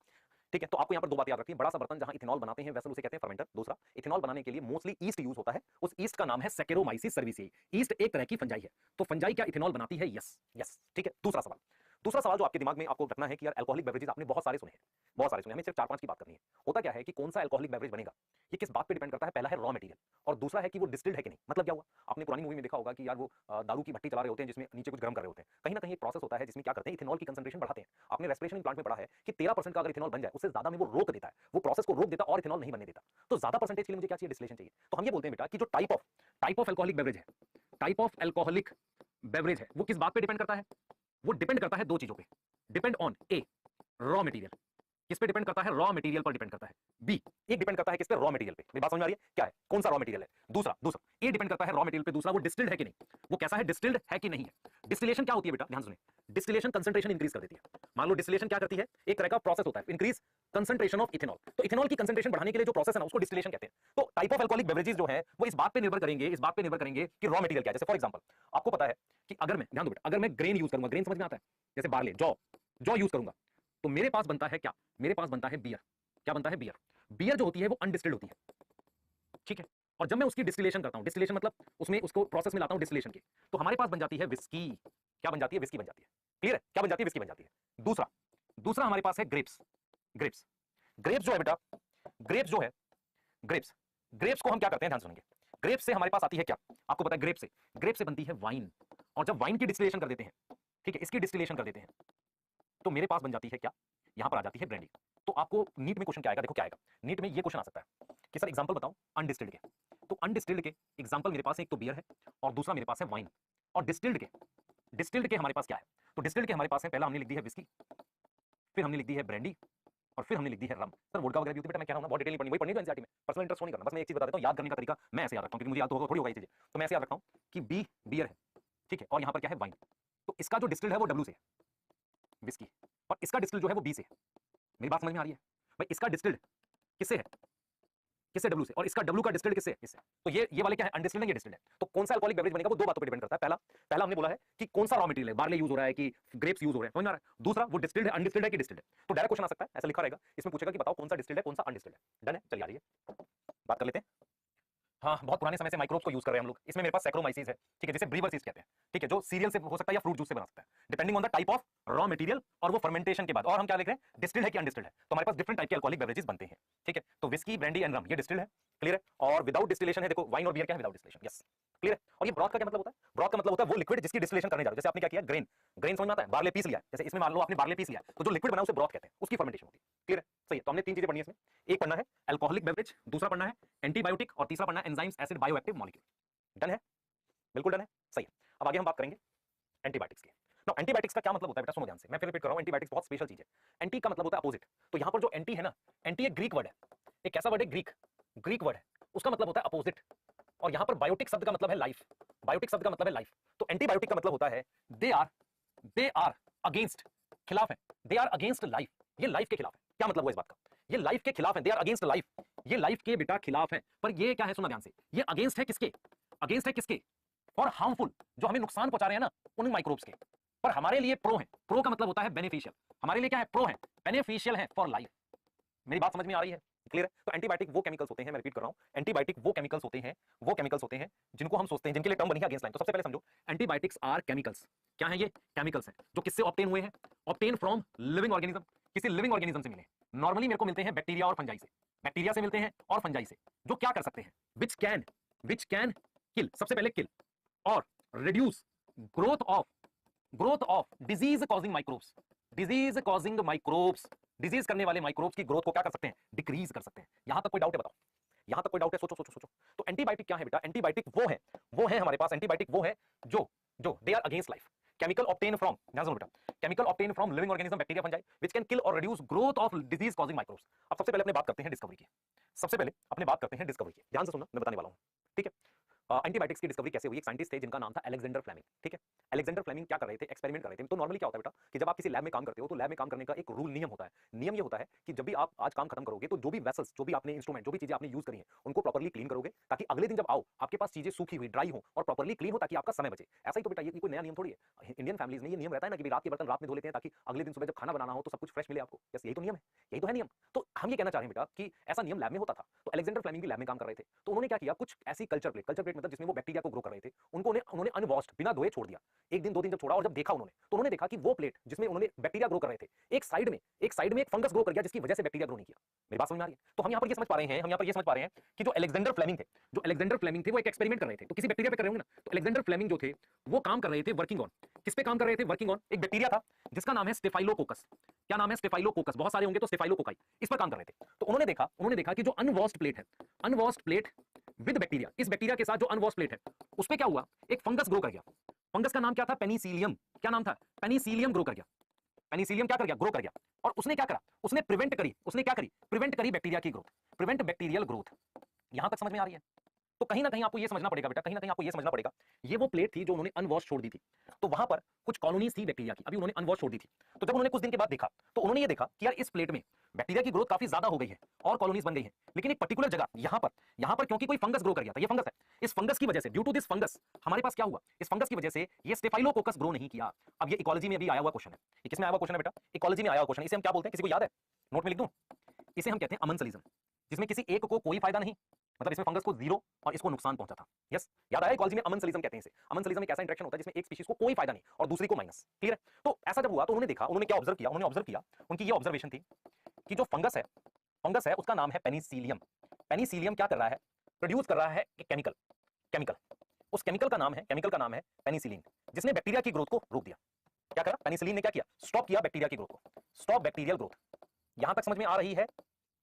ठीक है, तो आपको यहां पर दो बातें याद रखनी है। बड़ा सा बर्तन जहां इथेनॉल बनाते हैं वेसल, उसे कहते हैं फर्मेंटर। दूसरा, इथेनॉल बनाने के लिए मोस्टली ईस्ट यूज होता है, उस ईस्ट का नाम है सैकेरोमाइसिस सर्विसिएई। ईस्ट एक तरह की फंजाई है। तो फंजाई क्या इथेनॉल बनाती है? यस यस, ठीक है। दूसरा सवाल जो आपके दिमाग में आपको रखना है कि यार अल्कोहलिक बेवरेजेस आपने बहुत सारे सुने हैं, हमें सिर्फ 4-5 की बात करनी है। होता क्या है कि कौन सा अल्कोहलिक बेवरेज बनेगा, ये किस बात पे डिपेंड करता है? पहला है रॉ मटेरियल, और दूसरा है कि वो डिस्टिल्ड है कि नहीं। मतलब क्या हुआ? आपने पुरानी मूवी में देखा होगा कि यार वो दारू की भट्टी चला रहे होते हैं जिसमें नीचे कुछ गर्म कर रहे होते हैं। कहीं ना कहीं एक प्रोसेस होता है जिसमें क्या करते हैं? इथेनॉल की कंसंट्रेशन बढ़ाते हैं। आपने रेस्पिरेशन प्लांट में पढ़ा है कि 13% का अगर इथेनॉल बन जाए, उससे ज्यादा में वो रोक देता है, वो प्रोसेस को रोक देता है और इथेनॉल नहीं बनने देता। तो ज्यादा परसेंटेज के लिए मुझे क्या चाहिए? डिस्टिलेशन चाहिए। तो हम ये बोलते हैं बेटा कि जो टाइप ऑफ अल्कोहलिक बेवरेज है, वो किस बात पे डिपेंड करता है? वो डिपेंड करता है दो चीजों पे। Depend on A, raw material. किस पे डिपेंड करता है? रॉ मटेरियल पर डिपेंड करता है। बी, एक डिपेंड करता है किस पे? रॉ मटेरियल पे। मेरी बात समझ में आ रही है? क्या है? कौन सा रॉ मटेरियल है? दूसरा ए डिपेंड करता है रॉ मटेरियल पे, दूसरा वो डिस्टिल्ड है कि नहीं। वो कैसा है? डिस्टिल्ड है कि नहीं है। डिस्टिलेशन क्या होती है बेटा? ध्यान सुनिए। डिस्टिलेशन कंसंट्रेशन इंक्रीज कर देती है। मान लो डिस्टिलेशन क्या करती है? एक तरह का प्रोसेस होता है, इंक्रीज कंसंट्रेशन ऑफ इथेनॉल। तो इथेनॉल की कंसंट्रेशन बढ़ाने के लिए जो प्रोसेस है ना, उसको डिस्टिलेशन कहते हैं। तो टाइप ऑफ अल्कोहलिक बेवरेजेस जो है वो इस बात पे निर्भर करेंगे कि रॉ मटेरियल क्या है। जैसे फॉर एग्जांपल आपको पता है कि अगर मैं, ध्यान दो बेटा, अगर मैं ग्रेन यूज करूंगा, ग्रेन समझ में आता है? जैसे बार्ले, जौ यूज करूंगा, तो मेरे पास बनता है क्या? मेरे पास बनता है बियर। क्या बनता है? बियर जो होती है वो अनडिस्टिल्ड होती है, ठीक है। और जब मैं उसकी डिस्टिलेशन करता हूं, डिस्टिलेशन मतलब उसमें उसको प्रोसेस में लाता हूं डिस्टिलेशन के, तो हमारे पास बन जाती है विस्की। क्या बन जाती है? विस्की बन जाती है। क्लियर है? क्या बन जाती है? विस्की बन जाती है। दूसरा हमारे पास है ग्रेप्स जो है बेटा, ग्रेप्स को हम क्या करते हैं? ध्यान सुनेंगे। ग्रेप्स से हमारे पास आती है क्या? आपको पता है ग्रेप से बनती है वाइन। और जब वाइन की डिस्टिलेशन कर देते हैं, ठीक है, इसकी डिस्टिलेशन कर देते हैं, तो मेरे पास बन जाती है क्या? यहां पर आ जाती है ब्रांडी। तो आपको नीट में क्वेश्चन क्या आएगा? देखो क्या आएगा नीट में। ये क्वेश्चन आ सकता है कि सर एग्जांपल बताओ अनडिस्टिल्ड के। तो अनडिस्टिल्ड के एग्जांपल मेरे पास एक तो बियर है और दूसरा मेरे पास है वाइन। और डिस्टिल्ड के हमारे पास क्या है? तो डिस्टिल्ड के हमारे पास है, पहला हमने लिख दी है विस्की, फिर हमने लिख दी है ब्रांडी, और फिर हमने लिख दी है रम। सर वोडका वगैरह भी होती है बेटा, मैं कह रहा हूं ना, बहुत डिटेल नहीं पढ़नी, वही पढ़नी है एनसीईआरटी में। पर्सनल इंटरेस्ट नहीं करना, बस मैं एक चीज बता देता हूं, याद करने का तरीका मैं ऐसे याद रखता हूं, क्योंकि मुझे याद तो होगा थोड़ी होगा ये चीजें। तो मैं ऐसे याद रखता हूं कि बियर है, ठीक है, और यहां पर क्या है? वाइन। तो इसका जो डिस्टिल्ड है वो डब्ल्यू से है, विस्की, और इसका डिस्टिल्ड जो है वो बी से है। मेरी बात समझ में आ रही है भाई? इसका डिस्टिल्ड किससे है? किससे? डब्ल्यू से। और इसका डब्ल्यू का डिस्टिल्ड किससे है? इससे। तो ये वाले क्या है? अनडिस्टिल्ड है, ये डिस्टिल्ड है। तो कौन सा अल्कोहलिक बेवरेज बनेगा वो दो बातों पे डिपेंड करता है। पहला हमने बोला है कि कौन सा रॉ मटेरियल है, बार्ले यूज हो रहा है कि ग्रेप्स यूज हो रहे हैं, समझ में आ रहा है? दूसरा वो डिस्टिल्ड है, अनडिस्टिल्ड है कि डिस्टिल्ड है। तो डायरेक्ट क्वेश्चन आ सकता है, ऐसा लिखा रहेगा, इसमें पूछेगा कि बताओ कौन सा डिस्टिल्ड है, कौन सा अनडिस्टिल्ड है। डन है? चलिए आ रही है, बात कर लेते हैं। हाँ, बहुत पुराने समय से माइक्रोब्स को यूज कर रहे हैं हम लोग। इसमें मेरे पास सैक्रोमाइसिस है, ठीक है, जिसे ब्रीवर्स ईस्ट कहते हैं, ठीक है, जो सीरियल से हो सकता है या फ्रूट जूस से बना सकता है, depending on the type of raw material और वो फर्मेंटेशन के बाद। और हम क्या लिख रहे हैं? डिस्टिल्ड है कि अनडिस्टिल्ड है। तो हमारे पास डिफरेंट टाइप के अल्कोहलिक बेवरेजेस बनते हैं, ठीक है। तो विस्की, ब्रांडी एंड रम ये डिस्टिल्ड है, क्लियर है। और विदाउट डिस्टिलेशन है, देखो वाइन और बियर क्या है? विदाउट डिस्टिलेशन, यस, क्लियर है। और ये ब्रॉथ का क्या मतलब होता है? ब्रॉथ का मतलब होता है वो लिक्विड जिसकी डिस्टिलेशन करने जा रहे हो। जैसे आपने क्या किया? ग्रेन समझ में आता है? बार्ले पीस लिया, जैसे इसमें मान लो आपने बार्ले पीस लिया, तो जो लिक्विड बना उसे ब्रॉथ कहते हैं, उसकी फर्मेंटेशन होती है, क्लियर है, सही है। तो हमने तीन चीजें पढ़नी है इसमें, एक पढ़ना है अल्कोहलिक बेवरेज, दूसरा पढ़ना है एंटीबायोटिक, और तीसरा पढ़ना है enzymes, acid, bioactive molecule. Done है? बिल्कुल डन है, सही है। अब आगे हम बात करेंगे एंटीबायोटिक्स की। नाउ एंटीबायोटिक्स का क्या मतलब होता है बेटा? सुनो ध्यान से, मैं फिर रिपीट कर रहा हूं, एंटीबायोटिक्स बहुत स्पेशल चीज है। एंटी का मतलब होता है अपोजिट। तो यहां पर जो एंटी है ना, एंटी एक ग्रीक वर्ड है, एक कैसा वर्ड है? ग्रीक वर्ड है, उसका मतलब होता है अपोजिट। और यहां पर बायोटिक शब्द का मतलब है लाइफ, तो एंटीबायोटिक का मतलब होता है दे आर अगेंस्ट, खिलाफ है, दे आर अगेंस्ट लाइफ, ये लाइफ के खिलाफ है। क्या मतलब हुआ इस बात का? ये लाइफ के खिलाफ है, दे आर अगेंस्ट लाइफ, ये लाइफ के बेटा खिलाफ है। पर ये क्या है? सुना ध्यान से, ये अगेंस्ट है किसके? फॉर हार्मफुल, जो हमें नुकसान पहुंचा रहे हैं ना, उन माइक्रोब्स के। पर हमारे लिए प्रो है, प्रो का मतलब होता है बेनिफिशियल, हमारे लिए क्या है? प्रो है, बेनिफिशियल है फॉर लाइफ। मेरी बात समझ में आ रही है? क्लियर है? तो एंटीबायोटिक वो केमिकल्स होते हैं, मैं रिपीट कर रहा हूं, एंटीबायोटिक वो केमिकल्स होते हैं जिनको हम सोचते हैं, जिनके लिए टर्म बनी है अगेंस्ट लाइन। तो सबसे पहले समझो, एंटीबायोटिक्स आर केमिकल्स। क्या है ये? केमिकल्स हैं जो किससे ऑब्टेन हुए हैं? ऑब्टेन फ्रॉम लिविंग ऑर्गेनिज्म, किसी लिविंग ऑर्गेनिज्म से मिले। नॉर्मली मेरे को मिलते हैं बैक्टीरिया और फंजाई से, बैक्टीरिया से मिलते हैं और फंजाई से, जो क्या कर सकते हैं? विच कैन किल, सबसे पहले किल, और reduce growth of disease causing microbes, disease causing microbes, disease करने वाले माइक्रोब्स की ग्रोथ को क्या कर सकते हैं, डिक्रीज कर सकते हैं। यहां तक कोई डाउट है बताओ, यहां तक कोई डाउट है? सोचो सोचो सोचो। तो एंटीबायोटिक क्या है बेटा? एंटीबायोटिक वो है हमारे पास, एंटीबायोटिक वो है जो जो they are against life. Chemical obtain from, ध्यान से बेटा, chemical obtain from living organism, bacteria, fungi, which can kill और reduce growth of disease causing microbes. अब सबसे पहले अपने बात करते हैं डिस्कवरी की, सबसे पहले अपने बात करते हैं डिस्कवरी की। ध्यान से सुनना, मैं बताने वाला हूं, ठीक है। एंटीबायोटिक्स की डिस्कवरी कैसे हुई? एक साइंटिस्ट थे जिनका नाम था अलेक्जेंडर फ्लेमिंग, ठीक है। अलेक्जेंडर फ्लेमिंग क्या कर रहे थे? एक्सपेरिमेंट कर रहे थे। तो नॉर्मली क्या होता है बेटा कि जब आप किसी लैब में काम करते हो तो लैब में काम करने का एक रूल, नियम होता है। नियम ये होता है कि जब भी आप आज काम खत्म करोगे तो जो भी वेसल्स, जो भी आपने इंस्ट्रूमेंट, जो भी चीजें आपने यूज करी हैं, उनको प्रॉपर्ली क्लीन करोगे, ताकि अगले दिन जब आओ आपके पास चीजें सूखी हुई, ड्राई हो और प्रॉपर्ली क्लीन हो, ताकि आपका समय बचे। ऐसा ही तो बेटा ये कोई नया नियम थोड़ी है। इंडियन फैमिलीज में ये नियम रहता है ना कि रात के बर्तन रात में धो लेते हैं, ताकि अगले दिन सुबह जब खाना बनाना हो तो सब कुछ फ्रेश मिले आपको। यस, यही तो नियम है, यही तो है नियम। तो हम ये कहना चाह रहे हैं बेटा कि ऐसा नियम लैब में होता था। तो अलेक्जेंडर फ्लेमिंग भी लैब में काम कर रहे थे। तो उन्होंने क्या किया, कुछ ऐसी कल्चर प्लेट मतलब जिसमें वो बैक्टीरिया को ग्रो कर रहे थे, उनको उन्होंने अनवॉश्ड, बिना धोए छोड़ दिया। एक दिन दो दिन जब छोड़ा और जब देखा उन्होंने, तो उन्होंने देखा कि वो प्लेट जिसमें उन्होंने बैक्टीरिया ग्रो कर रहे थे, एक साइड में एक फंगस ग्रो कर गया, जिसकी वजह से बैक्टीरिया ग्रो नहीं किया। मेरी बात समझ में आ रही है? तो हम यहां पर ये समझ पा रहे हैं, कि जो अलेक्जेंडर फ्लेमिंग थे वो एक एक्सपेरिमेंट कर रहे थे। तो किसी बैक्टीरिया पे कर रहे होंगे ना। तो अलेक्जेंडर फ्लेमिंग जो थे वो काम कर रहे थे वर्किंग ऑन, किस पे काम कर रहे थे? वर्किंग ऑन एक बैक्टीरिया था जिसका नाम है स्टेफाइलोकोकस। क्या नाम है? स्टेफाइलोकोकस। बहुत सारे होंगे तो स्टेफाइलोकोकाई, इस पर काम कर रहे थे। तो उन्होंने देखा कि जो अनवॉश्ड प्लेट है, अनवॉश्ड प्लेट विद बैक्टीरिया, इस बैक्टीरिया के साथ जो अनवॉश्ड प्लेट है उस पे क्या हुआ, एक फंगस ग्रो कर गया। फंगस का नाम क्या था? पेनिसिलियम। क्या नाम था? पेनिसिलियम ग्रो कर गया। पेनिसिलियम क्या कर गया? ग्रो कर गया। और उसने क्या करा? उसने प्रिवेंट करी बैक्टीरिया की ग्रोथ, प्रिवेंट बैक्टीरियल ग्रोथ। यहां तक समझ में आ रही है? तो कहीं ना कहीं आपको ये समझना पड़ेगा बेटा, कहीं ना कहीं आपको ये समझना पड़ेगा, ये वो प्लेट थी जो उन्होंने अनवॉश छोड़ दी थी। तो वहां पर कुछ कॉलोनीज थी बैक्टीरिया की, अभी उन्होंने अनवॉश छोड़ दी थी। तो जब उन्होंने कुछ दिन के बाद देखा तो उन्होंने ये देखा कि यार इस प्लेट में बैक्टीरिया की ग्रोथ काफी ज्यादा हो गई है और कॉलोनीज बन गई है, लेकिन एक पर्टिकुलर जगह यहां पर क्योंकि कोई फंगस ग्रो कर गया था, ये फंगस है, इस फंगस की वजह से, ड्यू टू दिस फंगस, हमारे पास क्या हुआ, इस फंगस की वजह से ये स्टेफाइलोकोकस ग्रो नहीं किया। अब ये इकोलॉजी में भी आया हुआ क्वेश्चन है। ये किसमें आया हुआ क्वेश्चन है बेटा? इकोलॉजी में आया हुआ क्वेश्चन। इसे हम क्या बोलते हैं? किसी को याद है? नोट में लिख दूं? इसे हम कहते हैं अमनसलिज्म, जिसमें किसी एक को कोई फायदा नहीं, मतलब इसमें फंगस को जीरो और इसको नुकसान पहुंचा था। यस, याद आया? इकोलॉजी में अमनसलिज्म कहते हैं इसे। अमनसलिज्म एक ऐसा इंटरेक्शन होता है जिसमें एक स्पीशीज को कोई फायदा नहीं और दूसरी को माइनस। क्लियर है? तो ऐसा जब हुआ तो उन्होंने देखा, उन्होंने क्या ऑब्जर्व किया? उनकी ये ऑब्जर्वेशन थी कि जो फंगस है उसका नाम है पेनिसिलियम। पेनिसिलियम क्या कर रहा है? प्रोड्यूस कर रहा है एक केमिकल। उस केमिकल का नाम है पेनिसिलिन, जिसने बैक्टीरिया की ग्रोथ को रोक दिया। क्या करा? पेनिसिलिन ने क्या किया? स्टॉप किया बैक्टीरिया की ग्रोथ को, स्टॉप बैक्टीरियल ग्रोथ। यहां तक समझ में आ रही है?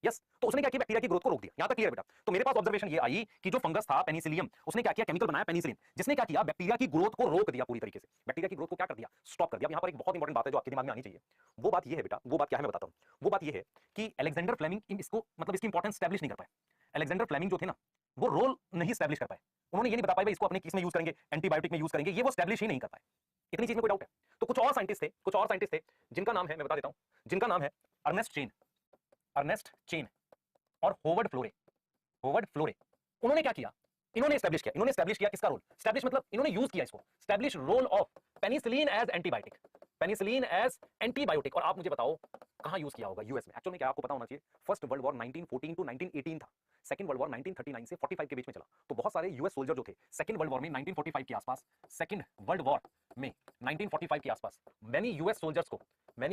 यस। तो उसने क्या किया? बैक्टीरिया की ग्रोथ को रोक दिया। यहां तक क्लियर बेटा? तो मेरे पास ऑब्जर्वेशन ये आई कि जो फंगस था पेनिसिलियम, उसने क्या किया? केमिकल बनाया पेनिसिलिन, जिसने क्या किया? बैक्टीरिया की ग्रोथ को रोक दिया पूरी तरीके से। बैक्टीरिया की ग्रोथ को क्या कर दिया? स्टॉप कर दिया। यहां पर एक बहुत इंपॉर्टेंट बात है जो आपके दिमाग में आनी चाहिए। वो बात ये है बेटा, वो बात क्या है मैं बताता हूं। वो बात ये है कि अलेक्जेंडर फ्लेमिंग इसको, मतलब इसकी इंपॉर्टेंस स्टैब्लिश नहीं कर पाए। अलेक्जेंडर फ्लेमिंग जो थे ना, वो रोल नहीं स्टैब्लिश कर पाए। उन्होंने ये नहीं बता पाए भाई इसको अपने किस में यूज करेंगे, एंटीबायोटिक में यूज करेंगे, ये वो स्टैब्लिश ही नहीं कर पाए। इतनी चीज में कोई डाउट है? तो कुछ और साइंटिस्ट थे जिनका नाम है, मैं बता देता हूं, जिनका नाम है अर्नेस्ट चेन और होवर्ड फ्लोरे। उन्होंने क्या किया? इन्होंने एस्टैब्लिश किया किसका रोल? एस्टैब्लिश मतलब इन्होंने यूज किया इसको, establish role of penicillin as antibiotic. और आप मुझे बताओ कहां यूज किया होगा? यूएस में। एक्चुअल में क्या आपको पता होना चाहिए, फर्स्ट वर्ल्ड वॉर 1914 टू 1918 था, सेकंड वर्ल्ड वॉर 1939 से 45 के बीच में चला। तो बहुत सारे यूएस सोल्जर जो थे सेकंड वर्ल्ड वॉर में 1945 के आसपास, मैनी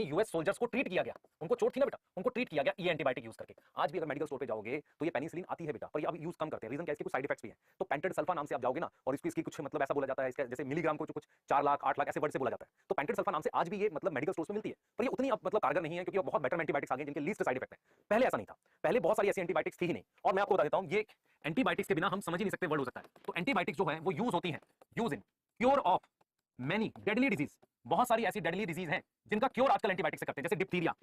यूएस सोल्जर्स को ट्रीट किया गया। उनको चोट थी ना बेटा, उनको ट्रीट किया गया ये एंटीबायोटिक यूज करके। आज भी अगर मेडिकल स्टोर पे जाओगे तो ये पेनिसिलिन आती है बेटा, पर ये अब यूज कम करते हैं। रीजन क्या है? इसके कुछ साइड इफेक्ट्स भी हैं। तो पेंटेड सल्फा नाम से आप जाओगे ना, और इसकी कुछ मतलब ऐसा बोला जाता है, इसका जैसे मिलीग्राम को कुछ 4 लाख 8 लाख ऐसे वर्ड से बोला जाता है। तो पेंटेड सल्फा नाम से आज भी ये मतलब मेडिकल स्टोर्स में मिलती है, पर ये उतनी अब मतलब कारगर नहीं है, क्योंकि बहुत बेटर एंटीबायोटिक्स आ गए जिनके लीस्ट साइड इफेक्ट है। पहले ऐसा नहीं था, पहले बहुत सारी ऐसी एंटीबायोटिक्स थी ही नहीं। और मैं आपको बता देता हूं, ये एंटीबायोटिक्स के बिना हम समझ ही नहीं सकते वर्ड हो सकता है। तो एंटीबायोटिक्स जो है वो यूज होती है, use in cure of many deadly disease. बहुत सारी ऐसी डेडली डिजीज हैं जिनका क्योर आजकल एंटीबायोटिक से करते हैं। जैसे डिप्थीरिया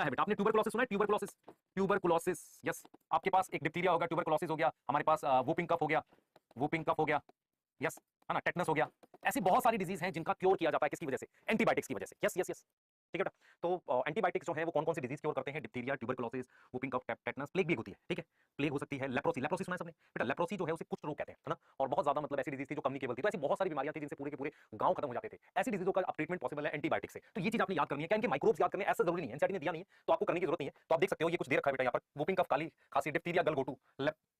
है बेटा, आपने ट्यूबरकुलोसिस सुना है? Tuberculosis, yes. आपके पास एक डिप्थीरिया होगा, ट्यूबरकुलोसिस हो गया, हमारे पास वूपिंग कफ हो गया, यस, है ना, टेटनस हो गया। ऐसी बहुत सारी डिजीज हैं जिनका क्योर किया जाता है किसकी वजह से? एंटीबायोटिक्स की वजह से। यस, ठीक है बेटा। तो एंटीबायोटिक्स जो है वो कौन-कौन सी डिजीज क्योर करते हैं? Diphtheria, tuberculosis, whooping cough, tetanus, plague भी होती है, ठीक है। प्लेग हो सकती है, लेप्रोसी सुना है सबने? बेटा लेप्रोसी जो है उसे कुष्ठ रोग कहते हैं, है ना। और बहुत ज्यादा मतलब ऐसी डिजीज थी जो कम्युनिकेबल थी। तो ऐसी बहुत सारी बीमारियां थी जिनसे पूरे के पूरे गांव खत्म हो जाते थे। ऐसी डिजीजों का अब ट्रीटमेंट पॉसिबल है एंटीबायोटिक से। तो ये चीज आपने याद करनी है। क्या इनके माइक्रोब्स याद करने ऐसा जरूरी नहीं है, एनसीईआरटी ने दिया नहीं है तो आपको करने की जरूरत नहीं है। तो आप देख सकते हो ये कुछ दे रखा है बेटा यहाँ पर, वूपिंग कफ, काली खांसी, डिप्थीरिया, गलघोटू,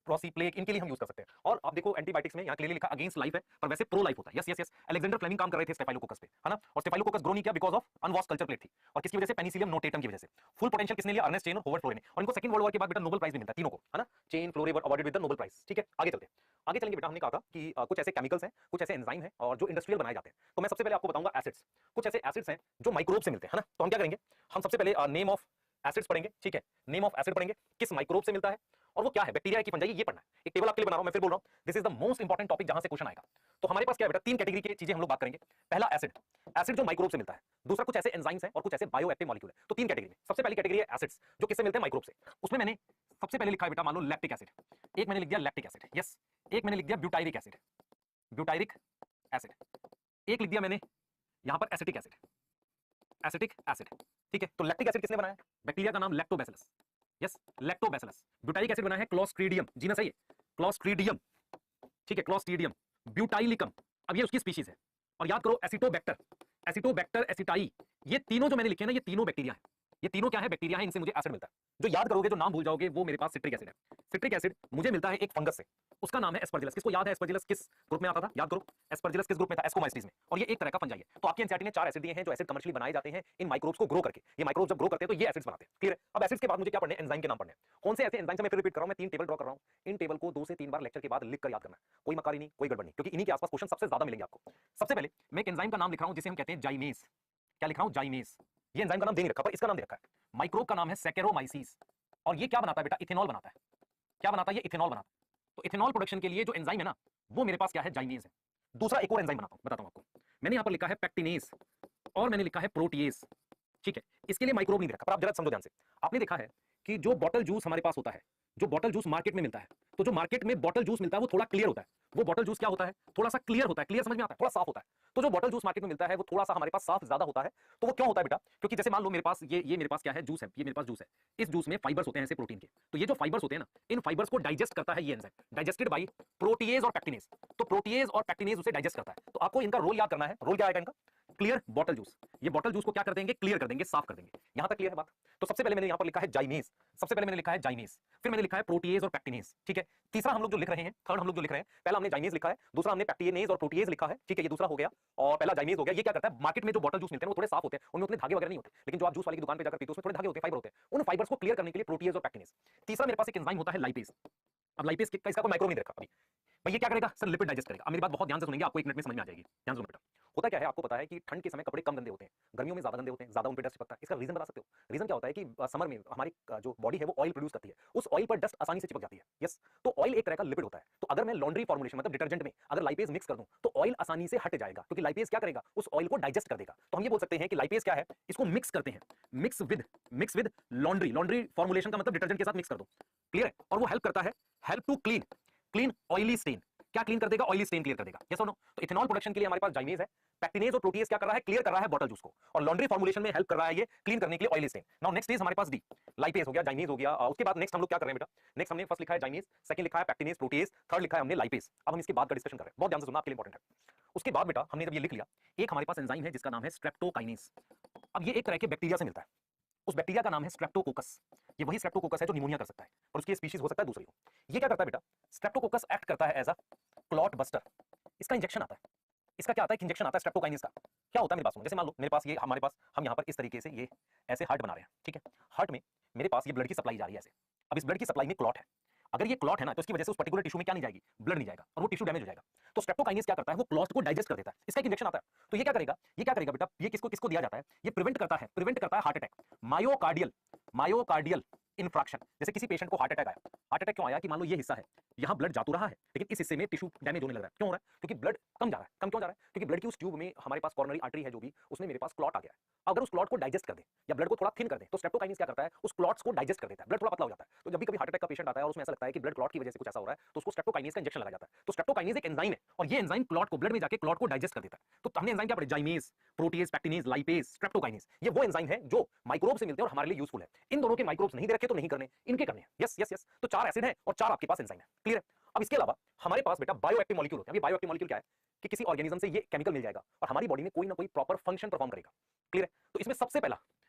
लेप्रोसी, प्लेग, इनके लिए हम यूज कर सकते हैं। और आप देखो एंटीबायोटिक्स में यहाँ क्लियरली लिखा अगेंस्ट लाइफ है, पर वैसे प्रो लाइफ होता है। Yes yes yes, Alexander Fleming काम कर रहे थे स्टेफाइलोकोकस पे, है ना, और स्टेफाइलोकोकस ग्रो नहीं किया बिकॉज ऑफ अनवॉश कल्चर प्लेट थी, और किसकी वजह से, पेनिसिलियम नोटेटम की वजह से। फुल पोटेंशियल किसने लिया, अर्नेस्ट चेन और होवर्ड फ्लोरे ने, और इनको सेकंड वर्ल्ड वॉर के बाद बेटा नोबेल प्राइज भी मिलता है तीनों को, है ना, Chain Florey were awarded with the Nobel prize. ठीक है, आगे चलते हैं। आगे चलेंगे बेटा, हमने कहा था कि कुछ ऐसे केमिकल्स हैं, कुछ ऐसे एंजाइम हैं और जो इंडस्ट्रियल बनाए जाते हैं। तो मैं सबसे पहले आपको बताऊंगा एसिड्स। कुछ ऐसे एसिड्स हैं जो माइक्रोब से मिलते हैं, है ना। तो हम क्या करेंगे, हम सबसे पहले नेम ऑफ एसिड्स पढ़ेंगे। ठीक है, नेम ऑफ एसिड पढ़ेंगे, किस माइक्रोब से मिलता है और वो क्या है, बैक्टीरिया की फंजाई, ये पढ़ना है। एक टेबल आपके लिए बना रहा हूं, मैं फिर बोल रहा हूं, this is the most important topic जहां से क्वेश्चन आएगा। तो हमारे पास क्या है बेटा, तीन कैटेगरी की चीजें हम लोग बात करेंगे। पहला एसिड, एसिड जो माइक्रोब से मिलता है। दूसरा कुछ ऐसे एंजाइम्स हैं और कुछ ऐसे बायोएक्टिव मॉलिक्यूल है। तो तीन कैटेगरी में सबसे पहली कैटेगरी है एसिड्स, जो किससे मिलते हैं, माइक्रोब से। उसमें मैंने सबसे पहले लिखा है बेटा, मान लो लैक्टिक एसिड, एक मैंने लिख दिया लैक्टिक एसिड, यस। एक मैंने लिख दिया ब्यूटाइरिक एसिड, ब्यूटाइरिक एसिड। एक लिख दिया मैंने यहां पर एसिटिक एसिड, एसिटिक एसिड। ठीक है, तो लैक्टिक एसिड किसने बनाया, बैक्टीरिया का नाम lactobacillus, yes, lactobacillus. Butyric acid बनाया है क्लोस्ट्रीडियम, जी ना, सही है, क्लोस्ट्रीडियम। ठीक है, क्लोस्ट्रीडियम, ब्यूटाइलिकम, अब ये उसकी स्पीशीज है। और याद करो एसिटोबैक्टर, एसिटोबैक्टर एसिटाई, ये तीनों जो मैंने लिखे ना, ये तीनों बैक्टीरिया है। ये तीनों क्या है, बैक्टीरिया है, इनसे मुझे एसिड मिलता है। जो याद करोगे, जो नाम भूल जाओगे, वो मेरे पास सिट्रिक एसिड है। सिट्रिक एसिड मुझे मिलता है एक फंगस से, उसका नाम है एस्परजिलस। किसको याद है एस्परजिलस किस ग्रुप में आता था, याद करो, एस्परजिलस किस ग्रुप में था, एस्कोमाइसीज में। और ये एक तरह का फंजाई है। तो आपकी एनसीईआरटी ने 4 एसिड दिए हैं जो एसिड कमर्शियली बनाए जाते हैं इन माइक्रोब्स को ग्रो करके। ये माइक्रोब्स जब ग्रो करते हैं तो ये एसिड्स बनाते हैं। क्लियर है। अब एसिड्स के बाद मुझे क्या पढ़ने, एंजाइम के नाम पढ़ने। कौन से ऐसे एंजाइम, मैं फिर रिपीट कर रहा हूं, मैं 3 टेबल ड्रॉ कर रहा हूं। इन टेबल को 2 से 3 बार लेक्चर के बाद लिख कर याद करना है। कोई मकारी नहीं, कोई गड़बड़ नहीं, क्योंकि इन्हीं के आसपास क्वेश्चन सबसे ज्यादा मिलेंगे आपको। सबसे पहले मैं एक एंजाइम का नाम लिख रहा हूं जिसे हम कहते हैं जाइमेज। क्या लिख रहा हूं, जाइमेज। ये एंजाइम का नाम दे नहीं रखा, पर इसका नाम दे रखा है। माइक्रोब का नाम है सैकेरोमाइसिस, और ये क्या बनाता है बेटा, इथेनॉल बनाता है। क्या बनाता है, ये इथेनॉल बनाता है। तो इथेनॉल प्रोडक्शन के लिए जो एंजाइम है ना, वो मेरे पास क्या है, जाइमेज है। दूसरा एक और एंजाइम बताता हूं आपको। मैंने यहां पर लिखा है पैक्टिनेज और मैंने लिखा है प्रोटीएज। ठीक है, इसके लिए माइक्रोब नहीं रखा, पर आप जरा समझो ध्यान से। आपने देखा है कि जो बॉटल जूस हमारे पास होता है, जो बॉटल जूस मार्केट में मिलता है, तो जो मार्केट में बॉटल जूस मिलता है वो थोड़ा क्लियर होता है। वो बॉटल जूस क्या होता है, थोड़ा सा क्लियर होता है। क्लियर समझ में आता है, थोड़ा साफ होता है। तो जो बॉटल जूस मार्केट में मिलता है वो थोड़ा सा हमारे पास साफ ज्यादा होता है। तो वो क्यों होता है बेटा, क्योंकि जैसे मान लो मेरे पास ये मेरे पास क्या है, जूस है, ये मेरे पास जूस है। इस जूस में फाइबर्स होते हैं ऐसे प्रोटीन के। तो ये जो फाइबर्स होते हैं ना, इन फाइबर्स को डाइजेस्ट करता है ये एंजाइम, डाइजेस्टेड बाय प्रोटीएज और पैक्टिनेज। तो प्रोटीएज और पैक्टिनेज उसे डाइजेस्ट करता है। तो आपको इनका रोल याद करना है। रोल क्या आएगा इनका, क्लियर बॉटल जूस। ये बॉटल जूस को क्या कर देंगे, क्लियर कर देंगे, साफ कर देंगे। यहां तक क्लियर है बात। तो सबसे पहले मैंने यहां पर लिखा है जाइमेज, सबसे पहले मैंने लिखा है जाइमेज, फिर मैंने लिखा है प्रोटीएज और पैक्टिनेज। ठीक है, तीसरा हम लोग जो लिख रहे हैं, थर्ड हम लोग जो लिख रहे हैं, पहला हमने जाइमेज लिखा है, दूसरा हमने पैक्टिनेज और प्रोटीएज लिखा है। ठीक है, ये दूसरा हो गया और पहला जाइमेज हो गया। ये क्या करता है, मार्केट में जो बॉटल जूस मिलते हैं वो थोड़े साफ होते हैं, उनमें उतने धागे वगैरह नहीं होते, लेकिन जो आप जूस वाली की दुकान पे जाकर पीते हो उसमें थोड़े धागे होते हैं, फाइबर होते हैं। उन फाइबर्स को क्लियर करने के लिए प्रोटीएज और पैक्टिनेज। तीसरा मेरे पास एक एंजाइम होता है लाइपेज। अब लाइपेज का इसका कोई माइक्रो नहीं रखा अभी। भाई ये क्या करेगा सर, लिपिड डाइजेस्ट करेगा। अब मेरी बात बहुत ध्यान से सुनेंगे, आपको 1 मिनट में समझ में आ जाएगी। ध्यान सुनो बेटा, होता क्या है आपको पता है कि ठंड के समय कपड़े कम गंदे होते हैं, गर्मियों में ज्यादा गंदे होते हैं, ज्यादा उन पे डस्ट चिपकता है। इसका रीजन बता सकते हो? रीजन क्या होता है कि समर में हमारी जो बॉडी है वो ऑयल प्रोड्यूस करती है, उस ऑयल पर डस्ट आसानी से चिपक जाती है। यस, तो ऑयल एक तरह का लिपिड होता है। तो अगर मैं लॉन्ड्री फॉर्मुलेशन मतलब डिटर्जेंट में अगर लाइपेज मिक्स कर दूं तो ऑयल आसानी से हट जाएगा, क्योंकि लाइपेज क्या करेगा, उस ऑयल को डाइजेस्ट कर देगा। तो हम ये बोल सकते हैं कि लाइपेज क्या है, इसको मिक्स करते हैं, mix with laundry. Laundry formulation का मतलब डिटर्जेंट के साथ मिक्स कर दो। क्लियर है, और वो हेल्प करता है, help to clean oily stain. क्या क्लीन कर देगा, ऑयली स्टेन क्लियर कर देगा। यस और नो? तो इथेनॉल प्रोडक्शन के लिए हमारे पास जाइमेज है, पैक्टिनेज और प्रोटीएज क्या कर रहा है, क्लियर कर रहा है बॉटल जूस को, और लॉन्ड्री फॉर्मुलेशन में हेल्प कर रहा है ये क्लीन करने के लिए oily stain. Now next is हमारे पास डी, लाइपेज हो गया, जाइमेज हो गया। उसके बाद नेक्स्ट हम लोग क्या कर रहे हैं बेटा, नेक्स्ट हमने फर्स्ट लिखा है जाइमेज, सेकंड लिखा है पैक्टिनेज प्रोटीएज, थर्ड लिखा है हमने लाइपेज। अब हम इसके बाद का डिस्कशन कर रहे हैं, बहुत ध्यान से सुनना, आपके लिए इंपॉर्टेंट है। उसके बाद बेटा हमने जब ये लिख लिया, एक हमारे पास एंजाइम है जिसका नाम है स्ट्रेप्टोकाइनेज। अब ये एक तरह के बैक्टीरिया से मिलता है, उस बैक्टीरिया का नाम है स्ट्रेप्टोकोकस। ये वही स्ट्रेप्टोकोकस है जो निमोनिया कर सकता है, और उसकी स्पीशीज हो सकता है दूसरी हो। ये क्या करता है बेटा, स्ट्रेप्टोकोकस एक्ट करता है एज अ क्लॉट बस्टर। इसका इंजेक्शन आता है, इसका क्या आता है, इंजेक्शन आता है स्ट्रेप्टोकाइनेज का। क्या होता है मेरे पास, जैसे मान लो मेरे पास ये हमारे पास हम यहाँ पर इस तरीके से ये ऐसे हार्ट बना रहे हैं। ठीक है, हार्ट में मेरे पास ये ब्लड की सप्लाई जा रही है ऐसे। अब इस ब्लड की सप्लाई में क्लॉट है, अगर ये क्लॉट है ना तो इसकी वजह से उस पर्टिकुलर टिश्यू में क्या नहीं जाएगी, ब्लड नहीं जाएगा, और वो टिश्यू डैमेज हो जाएगा। तो स्ट्रेप्टोकाइनेज क्या करता है, वो क्लॉट को डाइजेस्ट कर देता है। इसका एक इंजेक्शन आता है। तो ये क्या करेगा, बेटा, ये किसको दिया जाता है, ये प्रिवेंट करता है हार्ट अटैक, मायोकार्डियल इन्फ्रैक्शन। जैसे किसी पेशेंट को हार्ट अटैक आया, हार्ट अटैक क्यों आया कि मान लो ये हिस्सा है, यहां ब्लड जा तो रहा है लेकिन इस हिस्से में टिश्यू डैमेज होने लग रहा है। क्यों हो रहा है, क्योंकि ब्लड कम जा रहा है। कम क्यों जा रहा है, क्योंकि ब्लड की उस ट्यूब में हमारे पास कॉर्नरी आर्टरी है जो भी, उसमें मेरे पास क्लॉट आ गया है। अगर उस क्लॉट को डाइजेस्ट कर दे या ब्लड को थोड़ा थिन कर दे तो स्ट्रेप्टोकाइनेज क्या करता है, उस क्लॉट्स को डाइजेस्ट कर देता है, ब्लड थोड़ा पतला हो जाता है। तो जब भी कभी हार्ट अटैक का पेशेंट आता है और उसमें ऐसा लगता है कि ब्लड क्लॉट की वजह से कुछ ऐसा हो रहा है, तो उसको स्ट्रेप्टोकाइनेज का इंजेक्शन लगाया जाता है। तो स्ट्रेप्टोकाइनेज एक एंजाइम है, और ये एंजाइम क्लॉट को ब्लड में जाके क्लॉट को डाइजेस्ट कर देता है। तो हमने एंजाइम क्या पढ़े, जाइमेज, प्रोटीएज, पैक्टिनेज, लाइपेज, स्ट्रेप्टोकाइनेज। ये वो एंजाइम है जो माइक्रोब से मिलते हैं और हमारे लिए यूजफुल है। इन दोनों के माइक्रोब्स नहीं दे रखे तो नहीं करने, इनके करने हैं। यस यस यस, तो 4 एसिड है और 4 आपके पास एंजाइम है। क्लियर है? अब इसके अलावा हमारे पास बेटा बायोएक्टिव मॉलिक्यूल होते हैं। बायोएक्टिव मॉलिक्यूल क्या है कि किसी ऑर्गेनिज्म से ये केमिकल मिल जाएगा और हमारी बॉडी में कोई ना कोई प्रॉपर फंक्शन परफॉर्म करेगा। क्लियर है? तो इसमें सबसे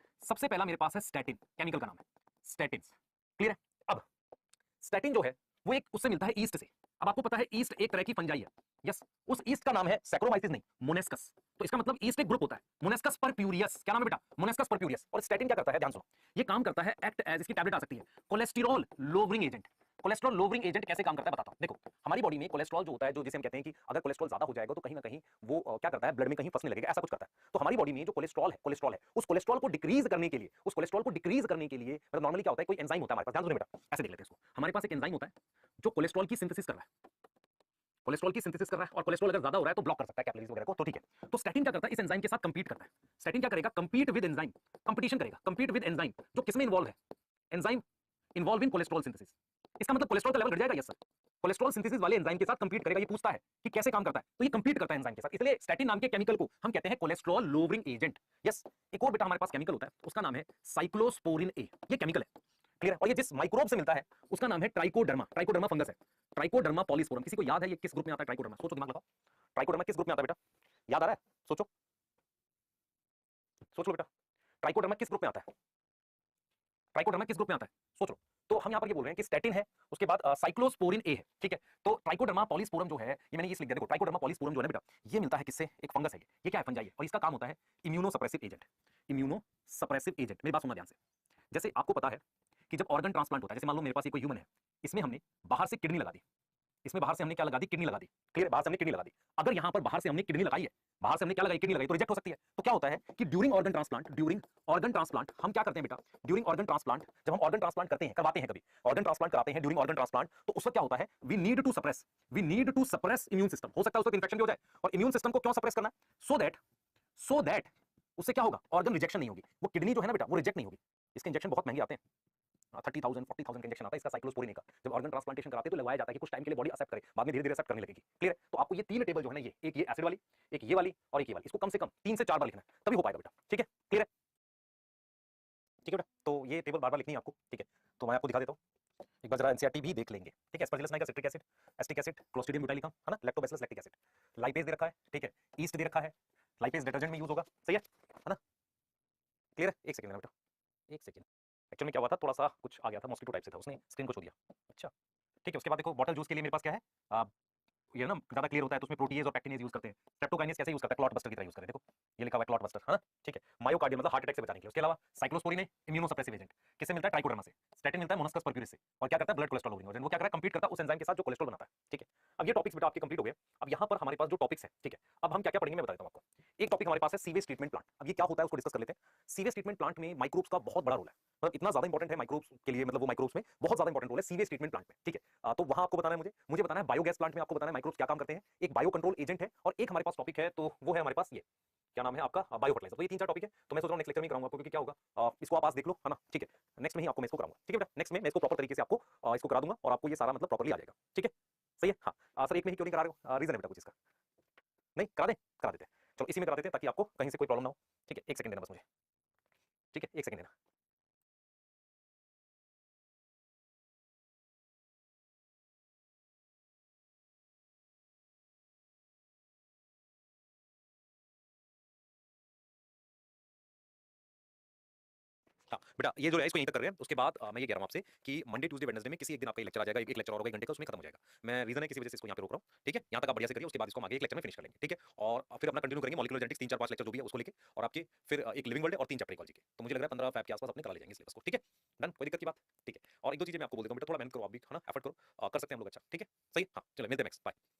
पहला मेरे पास है स्टैटिन, केमिकल का नाम है स्टैटिन। क्लियर है? अब स्टैटिन जो है वो एक उससे मिलता है ईस्ट से। अब आपको पता है ईस्ट एक तरह की फंजाई है, यस, उस ईस्ट का नाम है सैक्रोमाइसिस नहीं मोनेस्कस। तो इसका मतलब ईस्ट एक ग्रुप होता है मोनेस्कस परप्यूरियस। क्या नाम है बेटा? मोनेस्कस परप्यूरियस। और स्टैटिन क्या करता है, ध्यान सुनो, ये काम करता है एक्ट एज, इसकी टैबलेट आ सकती है, cholesterol lowering agent. Cholesterol lowering agent कैसे काम करता है बताता हूं। देखो हमारी बॉडी में कोलेस्ट्रॉल जो होता है, जो जिसे हम कहते हैं कि अगर कोलेस्ट्रॉल ज्यादा हो जाएगा तो कहीं ना कहीं वो क्या करता है, ब्लड में कहीं फंसने लगेगा, ऐसा कुछ करता है। तो हमारी बॉडी में जो कोलेस्ट्रॉल है उस कोलेस्ट्रॉल को डिक्रीज करने के लिए, उस कोलेस्ट्रॉल को डिक्रीज करने के लिए मतलब नॉर्मली क्या होता है, कोई एंजाइम होता है हमारे पास, ध्यान सुनो बेटा, ऐसे देख लेते हैं इसको। हमारे पास एक एंजाइम होता है जो कोलेस्ट्रॉल की सिंथेसिस कर रहा है, कोलेस्ट्रॉल की सिंथेसिस कर रहा है, और कोलेस्ट्रॉल अगर ज्यादा हो रहा है तो ब्लॉक कर सकता है कैपिलरीज वगैरह को, तो ठीक है। तो स्टैटिन क्या करता है, इस एंजाइम के साथ कंपीट करता है। स्टैटिन क्या करेगा, कंपीट विद एंजाइम, कंपटीशन करेगा, कंपीट विद एंजाइम जो किसमें इन्वॉल्व है, enzyme involve in cholesterol synthesis. इसका मतलब कोलेस्ट्रॉल का लेवल घट जाएगा, यस सर, कोलेस्ट्रॉल सिंथेसिस वाले एंजाइम के साथ कंपीट करेगा। ये पूछता है कि कैसे काम करता है, तो ये कंपीट करता है एंजाइम के साथ, इसलिए स्टैटिन नाम के केमिकल को हम कहते हैं कोलेस्ट्रॉल लोवरिंग एजेंट। यस, एक और बेटा हमारे पास केमिकल होता है, उसका नाम है साइक्लोस्पोरिन ए, ये केमिकल है, क्लियर है। और ये जिस माइक्रोब से मिलता है उसका नाम है ट्राइकोडर्मा, ट्राइकोडर्मा फंगस है, ट्राइकोडर्मा पॉलीस्पोरम। किसी को याद है ये किस ग्रुप में आता है ट्राइकोडर्मा? सोचो, दिमाग लगाओ, ट्राइकोडर्मा किस ग्रुप में आता है बेटा, याद आ रहा है? सोचो, सोच लो बेटा, ट्राइकोडर्मा किस ग्रुप में आता है, ट्राइकोडर्मा किस ग्रुप में आता है, सोच लो। तो हम यहाँ पर ये बोल रहे हैं कि स्टैटिन है, उसके बाद साइक्लोस्पोरिन ए है, ठीक है। तो ट्राइकोडर्मा पॉलीस्पोरम जो है, ये मैंने ये लिख दिया, देखो ट्राइकोडर्मा पॉलीस्पोरम जो है ना बेटा, ये मिलता है किससे, एक फंगस है ये क्या है, फंजाई है, और इसका काम होता है immuno suppressive agent, immuno suppressive agent. मेरी बात सुनना ध्यान से, जैसे आपको पता है कि जब ऑर्गन ट्रांसप्लांट होता है, जैसे मान लो मेरे पास ये कोई ह्यूमन है, इसमें हमने बाहर से किडनी लगा दी, इसमें बाहर से हमने क्या लगा दी, किडनी लगा दी, क्लियर, बाहर से हमने किडनी लगा दी। अगर यहाँ पर बाहर से हमने किडनी लगाई है, बाहर से हमने क्या लगाई, किडनी लगाई, तो रिजेक्ट हो सकती है। तो क्या होता है कि ड्यूरिंग ऑर्गन ट्रांसप्लांट हम क्या करते हैं बेटा, ड्यूरिंग ऑर्गन ट्रांसप्लांट, जब हम ऑर्गन ट्रांसप्लांट करते हैं, करवाते हैं, कभी ऑर्गन ट्रांसप्लांट कराते हैं, ड्यूरिंग ऑर्गन ट्रांसप्लांट, तो उस वक्त क्या होता है, we need to suppress immune system. हो सकता है उस वक्त इन्फेक्शन भी हो जाए, और इम्यून सिस्टम को क्यों सप्रेस करना है, सो दैट उससे क्या होगा, ऑर्गन रिजेक्शन नहीं होगी, वो किडनी जो है ना बेटा वो रिजेक्ट नहीं होगी। इसके इंजेक्शन बहुत महंगे आते हैं, 30,000 40,000 का इंजेक्शन आता है इसका साइक्लोस्पोरिन का। जब ऑर्गन ट्रांसप्लांटेशन कराते हैं तो लगवाया जाता है कि कुछ टाइम के लिए बॉडी एक्सेप्ट करे, बाद में धीरे धीरे एक्सेप्ट करने लगेगी, क्लियर है। तो आपको ये तीन टेबल जो है ना, ये एक ये एसिड वाली, एक ये वाली और एक ये वाली, इसको कम से कम 3 से 4 बार लिखना है, तभी हो पाएगा बेटा, ठीक है, क्लियर है, ठीक है बेटा। तो ये टेबल बार बार लिखनी है आपको, ठीक है। तो मैं आपको दिखा देता हूँ, एक बार जरा एनसीईआरटी भी देख लेंगे, ठीक है। Aspergillus Nykaa citric acid, acetic acid, Clostridium butylicum, है ना, लैक्टोबैसिलस लैक्टिक एसिड, लाइपेज दे रखा है, ठीक है, ईस्ट दे रखा है, लाइपेज डिटर्जेंट में यूज होगा, सही है ना, क्लियर है। एक सेकंड बेटा, एक सेकंड, एक्चुअली में क्या हुआ था, थोड़ा सा कुछ आ गया था, मॉस्किटो टाइप से था, उसने स्क्रीन को छू दिया। अच्छा, ठीक है। उसके बाद देखो बॉटल जूस के लिए मेरे पास क्या है, ये ना ज्यादा क्लियर होता है, तो उसमें प्रोटीएज और पैक्टिनेज यूज करते हैं। स्ट्रेप्टोकाइनेज कैसे यूज करता है, क्लॉट बस्टर की तरह यूज करते हैं, देखो ये लिखा हुआ है क्लॉट बस्टर, है ना, ठीक है। मायोकार्डियल मतलब हार्ट अटैक से बचाने के लिए। उसके अलावा साइक्लोस्पोरिन है इम्यूनोसप्रेसिव एजेंट, किससे मिलता है, ट्राइकोडर्मा से। स्टैटिन मिलता है मोनोस्कस परक्यूरिस से, और क्या करता है, ब्लड कोलेस्ट्रॉल लोअरिंग एजेंट, वो क्या करता है, कंपीट करता है उस एंजाइम के साथ जो कोलेस्ट्रॉल बनाता है, ठीक है। अब ये टॉपिक्स बेटा आपके कंप्लीट हो गए। अब यहाँ पर हमारे पास जो टॉपिक्स है, ठीक है, अब हम क्या क्या पढ़ेंगे मैं बता देता हूँ आपको। एक टॉपिक हमारे पास है सीवेज ट्रीटमेंट प्लांट। अब ये क्या होता है उसको डिस्कस कर लेते हैं। सीवेज ट्रीटमेंट प्लांट में माइक्रोब्स का बहुत बड़ा रोल है, मतलब इतना ज्यादा इंपॉर्टेंट है माइक्रोब्स के लिए, मतलब वो माइक्रोब्स में बहुत ज्यादा इंपॉर्टेंट रोल है सीवेज ट्रीटमेंट प्लांट में, ठीक है। तो वहां आपको बताना है, मुझे बताना है बायोगैस प्लांट में आपको बताना है माइक्रोब्स क्या काम करते हैं, एक बायो कंट्रोल एजेंट है, और एक हमारे पास टॉपिक है, तो वो है हमारे पास ये क्या नाम है आपका, बायो फर्टिलाइजर। तो ये 3-4 टॉपिक है, तो मैं सोच रहा हूँ नेक्स्ट लेक्चर में कराऊंगा आपको, क्योंकि क्या होगा, इसको आप आज देख लो, है ना, ठीक है। नेक्स्ट में ही आपको मैं इसको कराऊंगा, ठीक है बेटा, नेक्स्ट में मैं इसको प्रॉपर तरीके से आपको इसको करा दूंगा, और आपको ये सारा मतलब प्रॉपर्ली आ जाएगा, ठीक है, सही है। हाँ सर, एक में ही क्यों नहीं करा रहे हो, रीजन है बेटा कुछ इसका, नहीं करा दें, करा देते हैं, चलो इसी में करा देते हैं ताकि आपको कहीं से कोई प्रॉब्लम ना हो, ठीक है। एक सेकंड देना बस मुझे, ठीक है, एक सेकंड देना। हाँ बेटा, ये जो है इसको यहीं तक कर रहे हैं। उसके बाद मैं ये कह रहा हूँ आपसे कि मंडे ट्यूसडे वेडनेसडे में किसी एक दिन आपका एक लेक्चर आ जाएगा, एक लेक्चर और होगा 1 घंटे का, उसमें खत्म हो जाएगा। मैं रीजन है किसी वजह से इसको यहाँ पे रोक रहा हूँ, ठीक है। यहाँ तक आप बढ़िया से करिए, उसके बाद इसको हम आगे एक लेक्चर में फिनिश कर लेंगे, ठीक है। और फिर अपना कंटिन्यू करेंगे मॉलिक्यूलर जेनेटिक्स 3-4-5 लेक्चर जो भी है उसको लेके, और आपके फिर एक लिविंग वर्ल्ड और 3 चैप्टर इकोलॉजी के। तो मुझे लग रहा है 15 फैब के आसपास अपने करा ले जाएंगे सिलेबस को, ठीक है। डन, कोई दिक्कत की बात, ठीक है। और एक दो चीजें मैं आपको बोल देता हूँ बेटा, थोड़ा मेहनत करो आप भी, है ना, एफर्ट करो, कर सकते हैं हम लोग, अच्छा ठीक है, सही। हाँ चलो मिलते हैं नेक्स्ट, बाय।